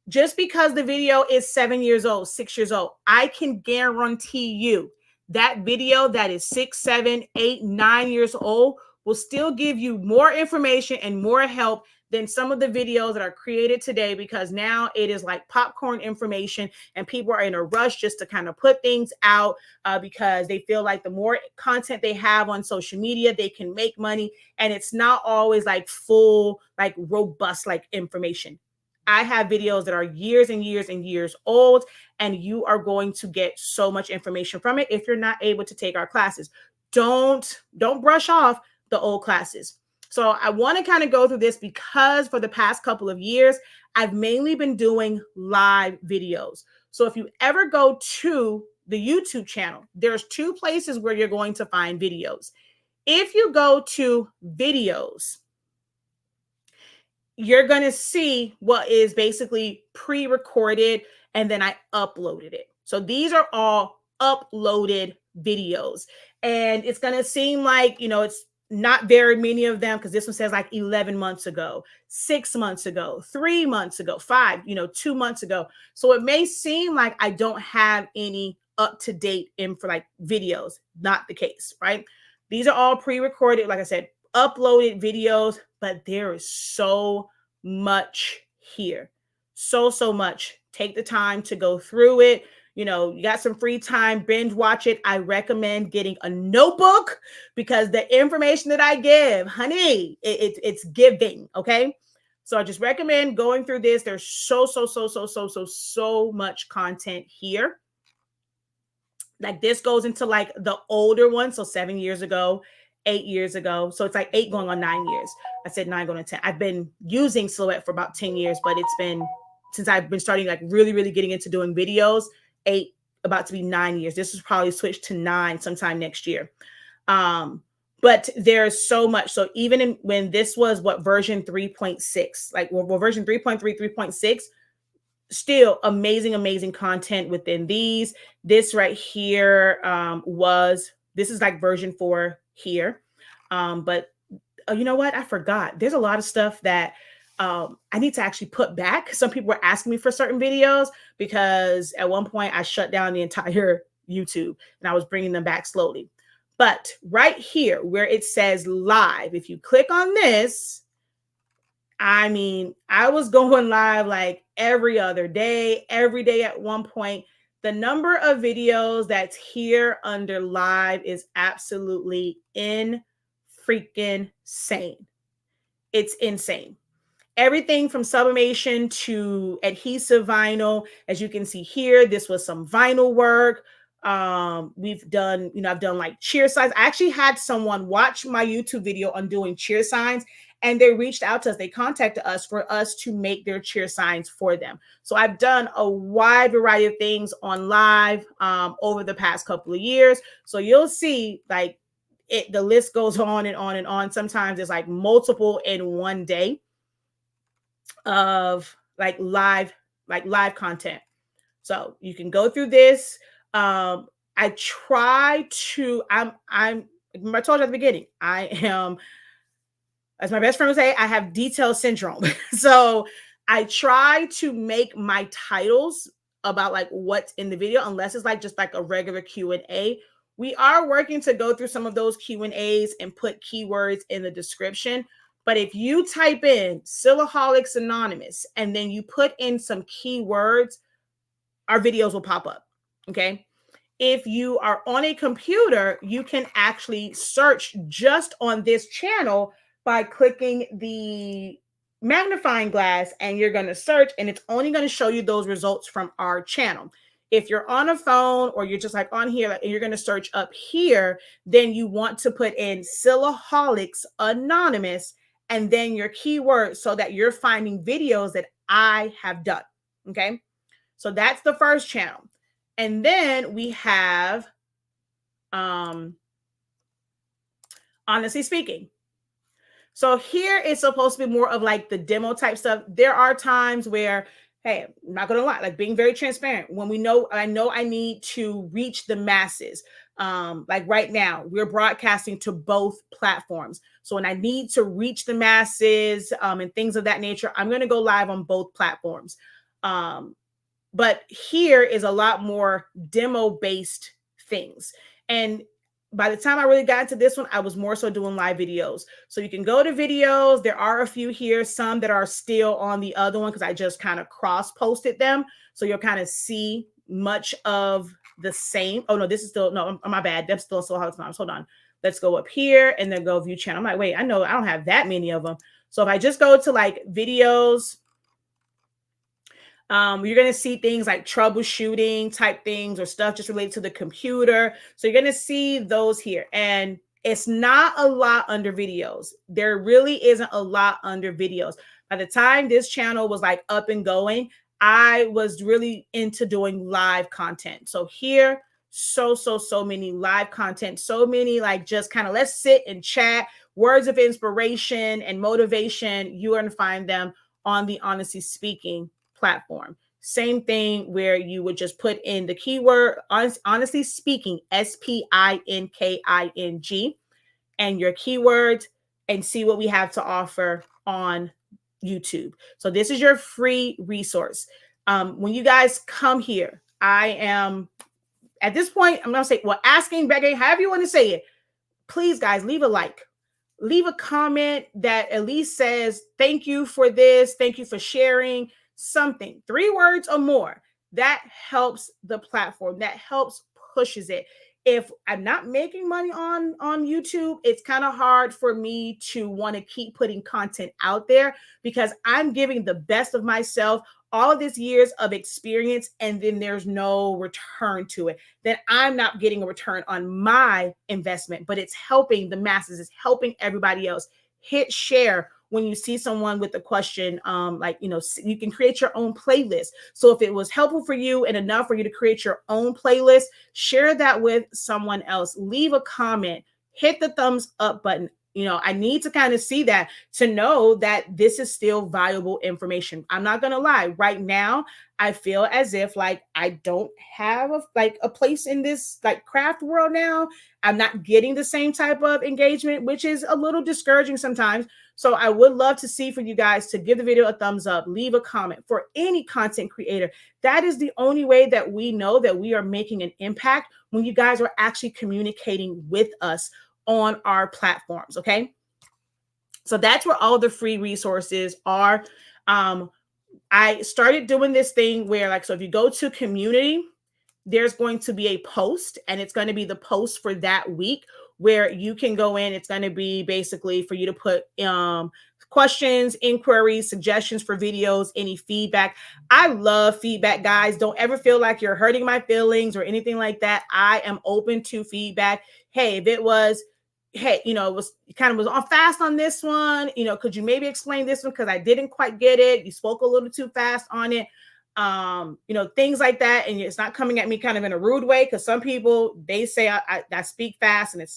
Just because the video is 7 years old, 6 years old, I can guarantee you that video that is 6, 7, 8, 9 years old will still give you more information and more help than some of the videos that are created today, because now it is like popcorn information and people are in a rush just to kind of put things out because they feel like the more content they have on social media, they can make money. And it's not always like full, like robust, like information. I have videos that are years and years and years old, and you are going to get so much information from it if you're not able to take our classes. Don't brush off the old classes. So I want to kind of go through this because for the past couple of years, I've mainly been doing live videos. So if you ever go to the YouTube channel, there's two places where you're going to find videos. If you go to videos, you're going to see what is basically pre-recorded, and then I uploaded it. So these are all uploaded videos, and it's going to seem like, it's not very many of them because this one says like 11 months ago, 6 months ago, 3 months ago, 5, 2 months ago. So it may seem like I don't have any up-to-date info, like videos. Not the case, right? These are all pre-recorded, like I said, uploaded videos, but there is so much here. So much. Take the time to go through it. You know, you got some free time, binge watch it. I recommend getting a notebook because the information that I give, honey, it's giving. Okay. So I just recommend going through this. There's so much content here. Like this goes into like the older one. So 7 years ago, 8 years ago. So it's like 8 going on 9 years. I said 9 going on 10. I've been using Silhouette for about 10 years, but it's been since I've been starting like really getting into doing videos, 8, about to be 9 years. This is probably switched to 9 sometime next year. But there's so much. So even when this was what version 3.6, like version 3.3, 3.6, still amazing content within these. This right here this is like version 4 here. But you know what? I forgot. There's a lot of stuff that I need to actually put back. Some people were asking me for certain videos because at one point I shut down the entire YouTube and I was bringing them back slowly. But right here where it says live, if you click on this, I mean, I was going live like every other day, every day at one point. The number of videos that's here under live is absolutely freaking insane. It's insane. Everything from sublimation to adhesive vinyl. As you can see here, this was some vinyl work. We've done, I've done like cheer signs. I actually had someone watch my YouTube video on doing cheer signs, and they reached out to us. They contacted us for us to make their cheer signs for them. So I've done a wide variety of things on live over the past couple of years. So you'll see like the list goes on and on and on. Sometimes there's like multiple in one day of like live content. So you can go through this. I try to, I told you at the beginning, I am, as my best friend would say, I have detail syndrome. So I try to make my titles about like what's in the video, unless it's like just like a regular Q&A. We are working to go through some of those Q&As and put keywords in the description. But if you type in Silaholics Anonymous and then you put in some keywords, our videos will pop up. Okay. If you are on a computer, you can actually search just on this channel by clicking the magnifying glass, and you're going to search, and it's only going to show you those results from our channel. If you're on a phone or you're just like on here and you're going to search up here, then you want to put in Silaholics Anonymous and then your keyword so that you're finding videos that I have done. Okay. So that's the first channel. And then we have Honestly Speaking. So here it's supposed to be more of like the demo type stuff. There are times where, hey, I'm not going to lie, like being very transparent. When I know I need to reach the masses. Like right now, we're broadcasting to both platforms. So when I need to reach the masses and things of that nature, I'm going to go live on both platforms. But here is a lot more demo-based things. And by the time I really got into this one, I was more so doing live videos. So you can go to videos. There are a few here, some that are still on the other one because I just kind of cross-posted them. So you'll kind of see much of the same. Oh, no, this is still, no, my bad. That's still Silaholics Anonymous. Hold on. Let's go up here and then go view channel. I'm like, wait, I know I don't have that many of them. So if I just go to like videos, you're going to see things like troubleshooting type things or stuff just related to the computer. So you're going to see those here. And it's not a lot under videos. There really isn't a lot under videos. By the time this channel was like up and going, I was really into doing live content. So here, so many live content, so many like just kind of let's sit and chat, words of inspiration and motivation. You are going to find them on the Honestly Speaking platform. Same thing where you would just put in the keyword Honestly Speaking, SPINKING, and your keywords and see what we have to offer on YouTube. So this is your free resource. When you guys come here, I am at this point, I'm going to say, well, asking, begging, however you want to say it, please guys, leave a like. leave a comment that at least says, thank you for this. Thank you for sharing something. 3 words or more. That helps the platform. That helps pushes it. If I'm not making money on YouTube, it's kind of hard for me to want to keep putting content out there because I'm giving the best of myself, all of these years of experience, and then there's no return to it. Then I'm not getting a return on my investment, but it's helping the masses, it's helping everybody else. Hit share when you see someone with a question. You can create your own playlist. So if it was helpful for you and enough for you to create your own playlist, share that with someone else. Leave a comment, hit the thumbs up button. I need to kind of see that to know that this is still valuable information. I'm not going to lie. Right now, I feel as if like I don't have a place in this like craft world now. I'm not getting the same type of engagement, which is a little discouraging sometimes. So I would love to see for you guys to give the video a thumbs up, leave a comment for any content creator. That is the only way that we know that we are making an impact when you guys are actually communicating with us on our platforms. Okay. So that's where all the free resources are. I started doing this thing where so if you go to community, there's going to be a post, and it's going to be the post for that week where you can go in. It's going to be basically for you to put questions, inquiries, suggestions for videos, any feedback. I love feedback, guys. Don't ever feel like you're hurting my feelings or anything like that. I am open to feedback. Hey, if it was, hey, it was on fast on this one, could you maybe explain this one? Because I didn't quite get it. You spoke a little too fast on it. Things like that. And it's not coming at me kind of in a rude way, because some people, they say I speak fast, and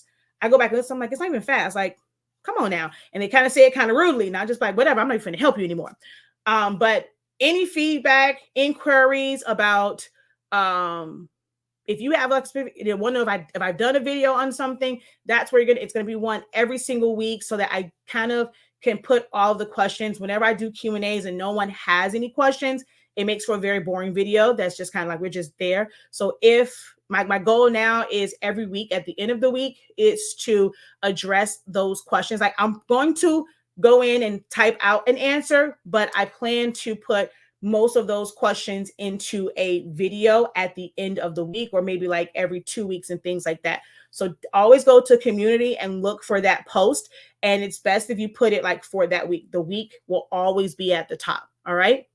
I go back and listen, I'm like, it's not even fast. Like, come on now. And they kind of say it kind of rudely, not just like, whatever, I'm not even going to help you anymore. But any feedback, inquiries about, if you have want to know if I've done a video on something, that's where it's going to be one every single week, so that I kind of can put all the questions whenever I do Q&As and no one has any questions. It makes for a very boring video. That's just kind of like, we're just there. So if my goal now is every week at the end of the week is to address those questions. Like, I'm going to go in and type out an answer, but I plan to put most of those questions into a video at the end of the week, or maybe like every 2 weeks and things like that. So always go to community and look for that post. And it's best if you put it like for that week. The week will always be at the top. All right.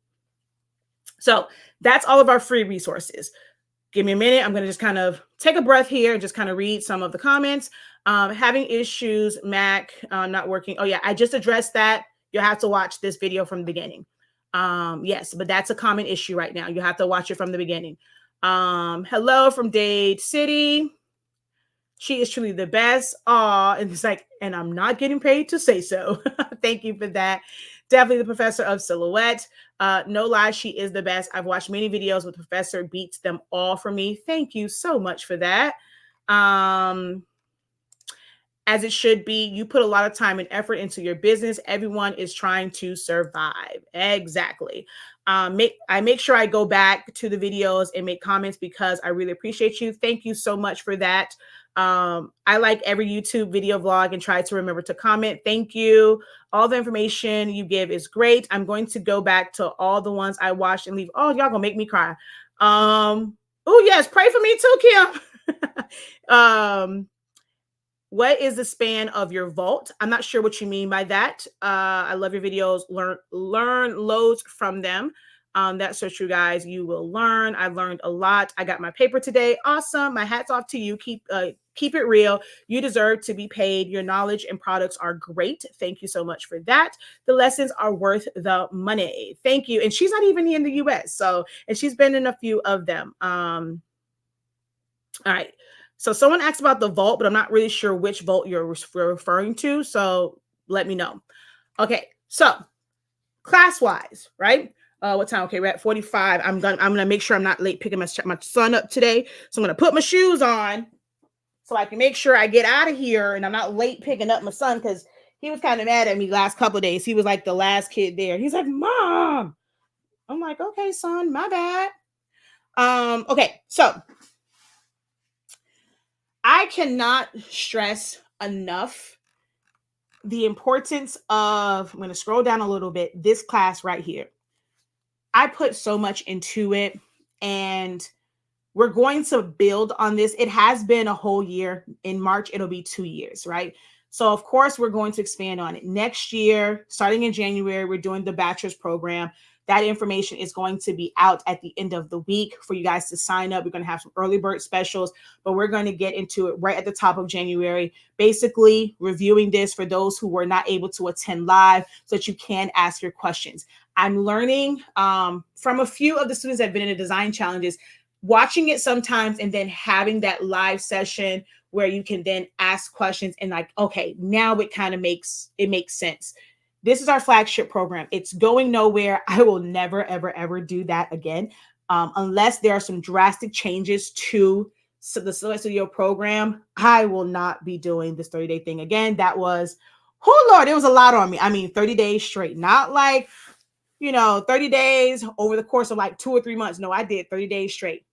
So that's all of our free resources. Give me a minute. I'm going to just kind of take a breath here and just kind of read some of the comments. Having issues, Mac, not working. Oh yeah, I just addressed that. You'll have to watch this video from the beginning. Yes, but that's a common issue right now. You have to watch it from the beginning. Hello from Dade City. She is truly the best. And it's like, and I'm not getting paid to say so. Thank you for that. Definitely the professor of silhouette. No lie, she is the best. I've watched many videos with Professor, beats them all for me. Thank you so much for that. As it should be, you put a lot of time and effort into your business. Everyone is trying to survive. Exactly. I make sure I go back to the videos and make comments because I really appreciate you. Thank you so much for that. I like every YouTube video vlog and try to remember to comment. Thank you. All the information you give is great. I'm going to go back to all the ones I watched and leave. Oh, y'all gonna make me cry. Oh yes, pray for me too, Kim. What is the span of your vault? I'm not sure what you mean by that. I love your videos. Learn loads from them. That's so true, guys. You will learn. I learned a lot. I got my paper today. Awesome. My hat's off to you. Keep it real. You deserve to be paid. Your knowledge and products are great. Thank you so much for that. The lessons are worth the money. Thank you. And she's not even in the US. And she's been in a few of them. All right. So someone asked about the vault, but I'm not really sure which vault you're referring to. So let me know. Okay. So class-wise, right? What time? Okay, we're at 45. I'm gonna make sure I'm not late picking my son up today. So I'm gonna put my shoes on so I can make sure I get out of here and I'm not late picking up my son, because he was kind of mad at me last couple of days. He was like the last kid there. He's like, Mom. I'm like, okay, son, my bad. Okay, so I cannot stress enough the importance of, I'm going to scroll down a little bit, this class right here. I put so much into it, and we're going to build on this. It has been a whole year. In March, it'll be 2 years, right? So, of course, we're going to expand on it. Next year, starting in January, we're doing the bachelor's program. That information is going to be out at the end of the week for you guys to sign up. We're going to have some early bird specials, but we're going to get into it right at the top of January, basically reviewing this for those who were not able to attend live so that you can ask your questions. I'm learning from a few of the students that have been in the design challenges, watching it sometimes and then having that live session where you can then ask questions and like, okay, now it kind of makes sense. This is our flagship program. It's going nowhere. I will never, ever, ever do that again, unless there are some drastic changes to the Select Studio program. I will not be doing this 30-day thing again. That was, oh Lord, it was a lot on me. I mean, 30 days straight, not like, 30 days over the course of like 2 or 3 months. No, I did 30 days straight.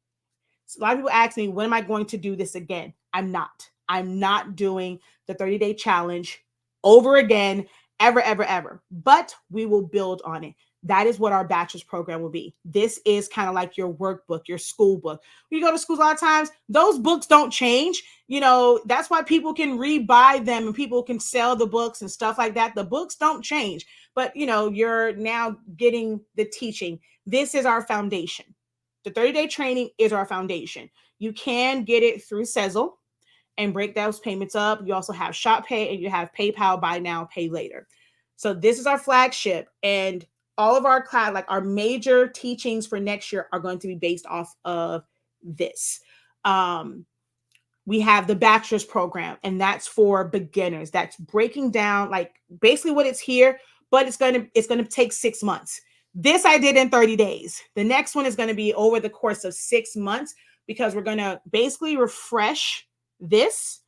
So a lot of people ask me, when am I going to do this again? I'm not doing the 30-day challenge over again, ever, ever, ever. But we will build on it. That is what our bachelor's program will be. This is kind of like your workbook, your school book. When you go to schools a lot of times, those books don't change. That's why people can rebuy them and people can sell the books and stuff like that. The books don't change, but you're now getting the teaching. This is our foundation. The 30-day training is our foundation. You can get it through Sezzle and break those payments up. You also have Shop Pay and you have PayPal, buy now, pay later. So this is our flagship, and all of our class, like our major teachings for next year, are going to be based off of this. We have the bachelor's program, and that's for beginners. That's breaking down like basically what it's here, but it's going to take 6 months. This I did in 30 days. The next one is going to be over the course of 6 months, because we're going to basically refresh this,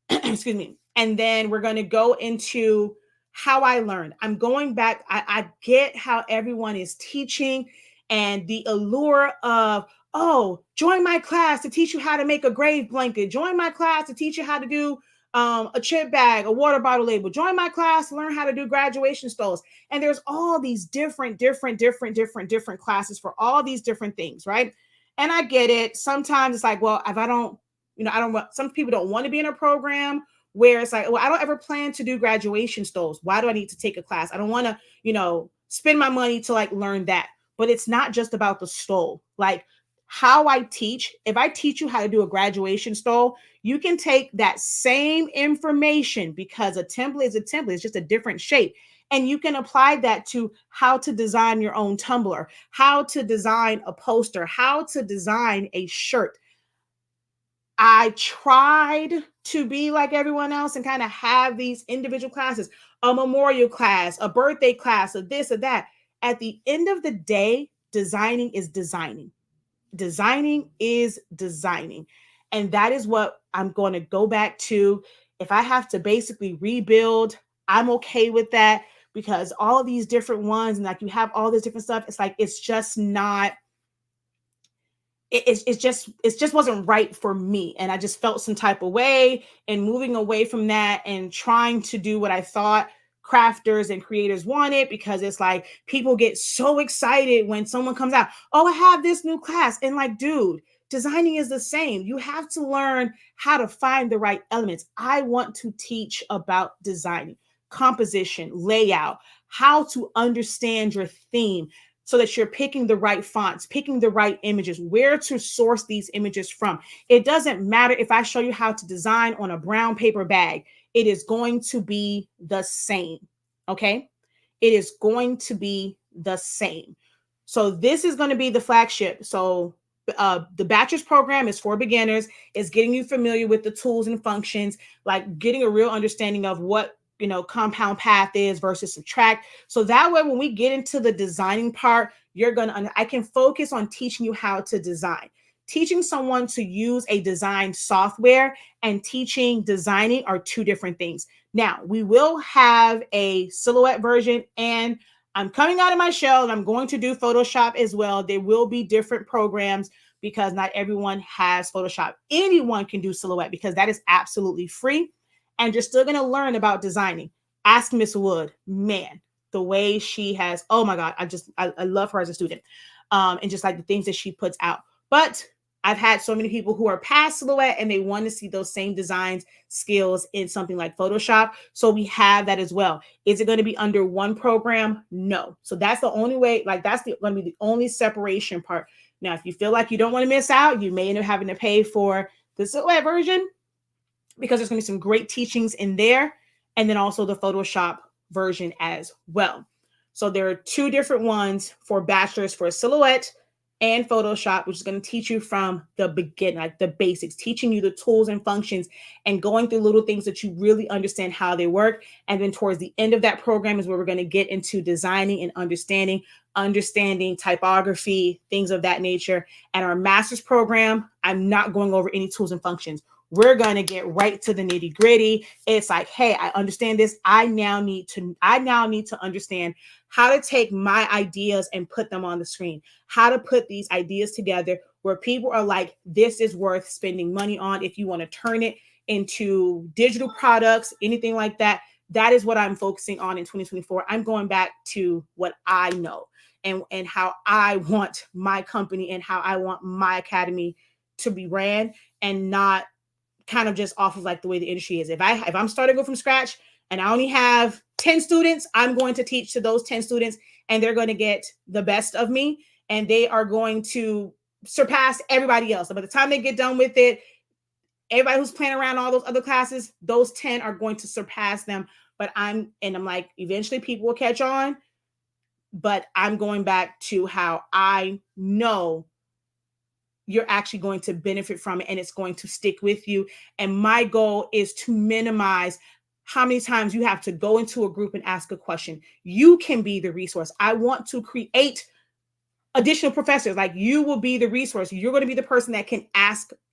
excuse me, and then we're going to go into how I learned. I'm going back. I get how everyone is teaching, and the allure of, oh, join my class to teach you how to make a grave blanket. Join my class to teach you how to do a chip bag, a water bottle label. Join my class to learn how to do graduation stoles. And there's all these different classes for all these different things, right? And I get it. Sometimes it's like, well, if I don't, some people don't want to be in a program where it's like, well, I don't ever plan to do graduation stoles. Why do I need to take a class? I don't want to, spend my money to like learn that. But it's not just about the stole. Like how I teach, if I teach you how to do a graduation stole, you can take that same information, because a template is a template. It's just a different shape. And you can apply that to how to design your own tumbler, how to design a poster, how to design a shirt. I tried to be like everyone else and kind of have these individual classes, a memorial class, a birthday class, or this or that. At the end of the day, designing is designing. Designing is designing. And that is what I'm going to go back to. If I have to basically rebuild, I'm okay with that, because all these different ones, and like you have all this different stuff, it's like, it's just not, it just wasn't right for me. And I just felt some type of way, and moving away from that and trying to do what I thought crafters and creators wanted, because it's like people get so excited when someone comes out, oh, I have this new class. And like, dude, designing is the same. You have to learn how to find the right elements. I want to teach about designing, composition, layout, how to understand your theme, so that you're picking the right fonts, picking the right images, where to source these images from. It doesn't matter if I show you how to design on a brown paper bag. It is going to be the same, okay? It is going to be the same. So this is going to be the flagship. So the bachelor's program is for beginners. It's getting you familiar with the tools and functions, like getting a real understanding of what compound path is versus subtract. So that way, when we get into the designing part, I can focus on teaching you how to design. Teaching someone to use a design software and teaching designing are two different things. Now, we will have a silhouette version, and I'm coming out of my shell and I'm going to do Photoshop as well. There will be different programs, because not everyone has Photoshop. Anyone can do silhouette, because that is absolutely free. And you're still going to learn about designing. Ask Miss Wood, man, the way she has, oh my God, I love her as a student. And just like the things that she puts out. But I've had so many people who are past Silhouette and they want to see those same designs skills in something like Photoshop. So we have that as well. Is it going to be under one program? No. So that's the only way, like that's going to be the only separation part. Now, if you feel like you don't want to miss out, you may end up having to pay for the Silhouette version because there's going to be some great teachings in there. And then also the Photoshop version as well. So there are two different ones for bachelor's for Silhouette and Photoshop, which is going to teach you from the beginning, like the basics, teaching you the tools and functions and going through little things that you really understand how they work. And then towards the end of that program is where we're going to get into designing and understanding typography, things of that nature. And our master's program, I'm not going over any tools and functions. We're going to get right to the nitty gritty. It's like, hey, I understand this. I now need to understand how to take my ideas and put them on the screen, how to put these ideas together where people are like, this is worth spending money on. If you want to turn it into digital products, anything like that, that is what I'm focusing on in 2024. I'm going back to what I know and how I want my company and how I want my academy to be ran, and not kind of just off of like the way the industry is. If I'm starting to go from scratch and I only have 10 students, I'm going to teach to those 10 students and they're going to get the best of me and they are going to surpass everybody else. So by the time they get done with it, everybody who's playing around all those other classes, those 10 are going to surpass them. But I'm like, eventually people will catch on, but I'm going back to how I know you're actually going to benefit from it and it's going to stick with you. And my goal is to minimize how many times you have to go into a group and ask a question. You can be the resource. I want to create additional professors. Like, you will be the resource. You're going to be the person that can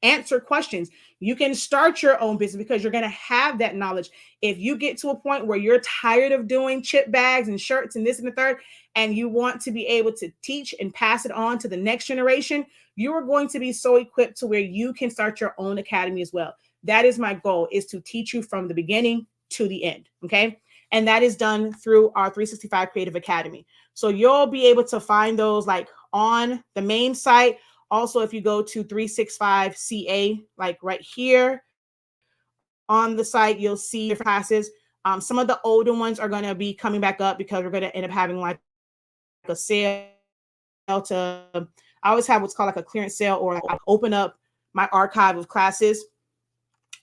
answer questions. You can start your own business because you're going to have that knowledge. If you get to a point where you're tired of doing chip bags and shirts and this and the third, and you want to be able to teach and pass it on to the next generation, you are going to be so equipped to where you can start your own academy as well. That is my goal, is to teach you from the beginning to the end. Okay. And that is done through our 365 Creative Academy. So you'll be able to find those like on the main site. Also, if you go to 365CA, like right here on the site, you'll see your classes. Some of the older ones are going to be coming back up because we're going to end up having like a sale to, I always have what's called like a clearance sale, or like I open up my archive of classes.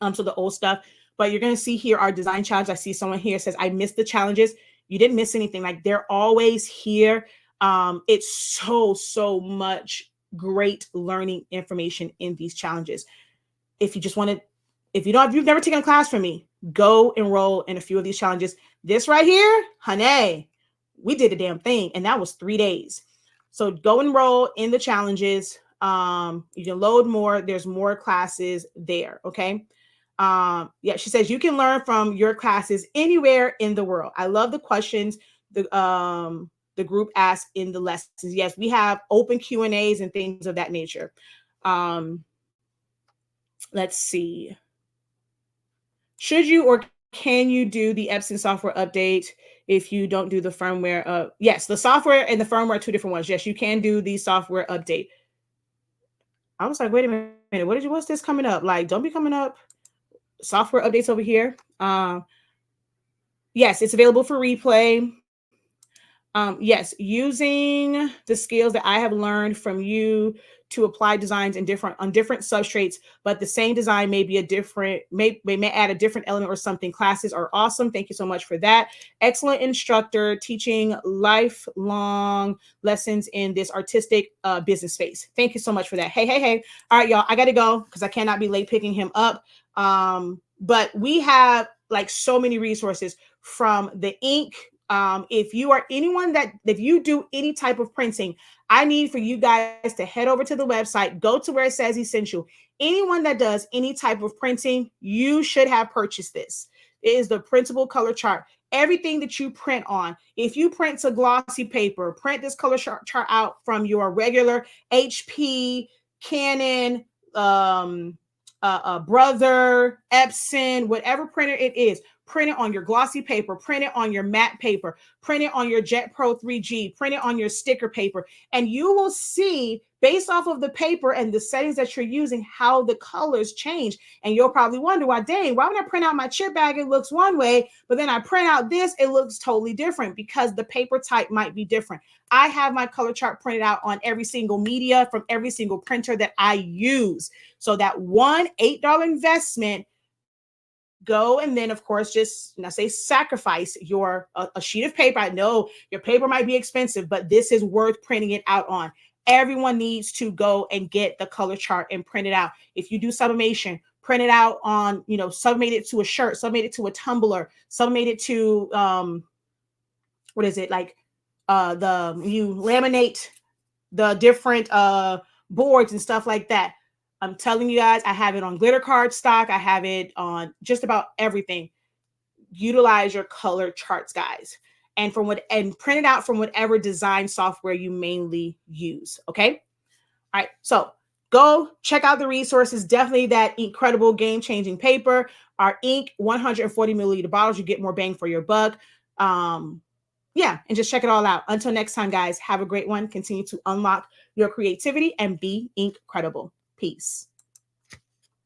So the old stuff. But you're going to see here our design challenge. I see someone here says, I missed the challenges. You didn't miss anything. Like, they're always here. It's so much great learning information in these challenges. If you just want to, if you've never taken a class from me, go enroll in a few of these challenges. This right here, honey, we did a damn thing. And that was 3 days. So go enroll in the challenges. You can load more. There's more classes there. Okay. Yeah, she says you can learn from your classes anywhere in the world. I love the questions the group asks in the lessons. Yes, we have open Q&As and things of that nature. Let's see. Should you or can you do the Epson software update if you don't do the firmware? Yes, the software and the firmware are two different ones. Yes, you can do the software update. I was like, wait a minute, what's this coming up? Like, don't be coming up. Software updates over here. Yes, it's available for replay. Yes, using the skills that I have learned from you to apply designs on different substrates, but the same design may be a different, may add a different element or something. Classes are awesome. Thank you so much for that. Excellent instructor teaching lifelong lessons in this artistic business space. Thank you so much for that. Hey. All right, y'all, I got to go because I cannot be late picking him up. But we have like so many resources from the ink. If you do any type of printing, I need for you guys to head over to the website, go to where it says Essential. Anyone that does any type of printing, you should have purchased this. It is the printable color chart. Everything that you print on, if you print to glossy paper, print this color chart out from your regular HP, Canon, Brother, Epson, whatever printer it is. print it on your glossy paper, print it on your matte paper, print it on your Jet Pro 3G, print it on your sticker paper, and you will see based off of the paper and the settings that you're using how the colors change. And you'll probably wonder, why, dang, why when I print out my chip bag, it looks one way, but then I print out this, it looks totally different, because the paper type might be different. I have my color chart printed out on every single media from every single printer that I use. So that one $8 investment, go and then of course just say sacrifice your a sheet of paper. I know your paper might be expensive, but this is worth printing it out on. Everyone needs to go and get the color chart and print it out. If you do sublimation, print it out on, sublimate it to a shirt, sublimate it to a tumbler, sublimate it to what is it, like you laminate the different boards and stuff like that. I'm telling you guys, I have it on glitter card stock. I have it on just about everything. Utilize your color charts, guys, and print it out from whatever design software you mainly use. Okay. All right. So go check out the resources. Definitely that incredible game-changing paper. Our ink, 140 milliliter bottles. You get more bang for your buck. Yeah, and just check it all out. Until next time, guys, have a great one. Continue to unlock your creativity and be incredible. Peace.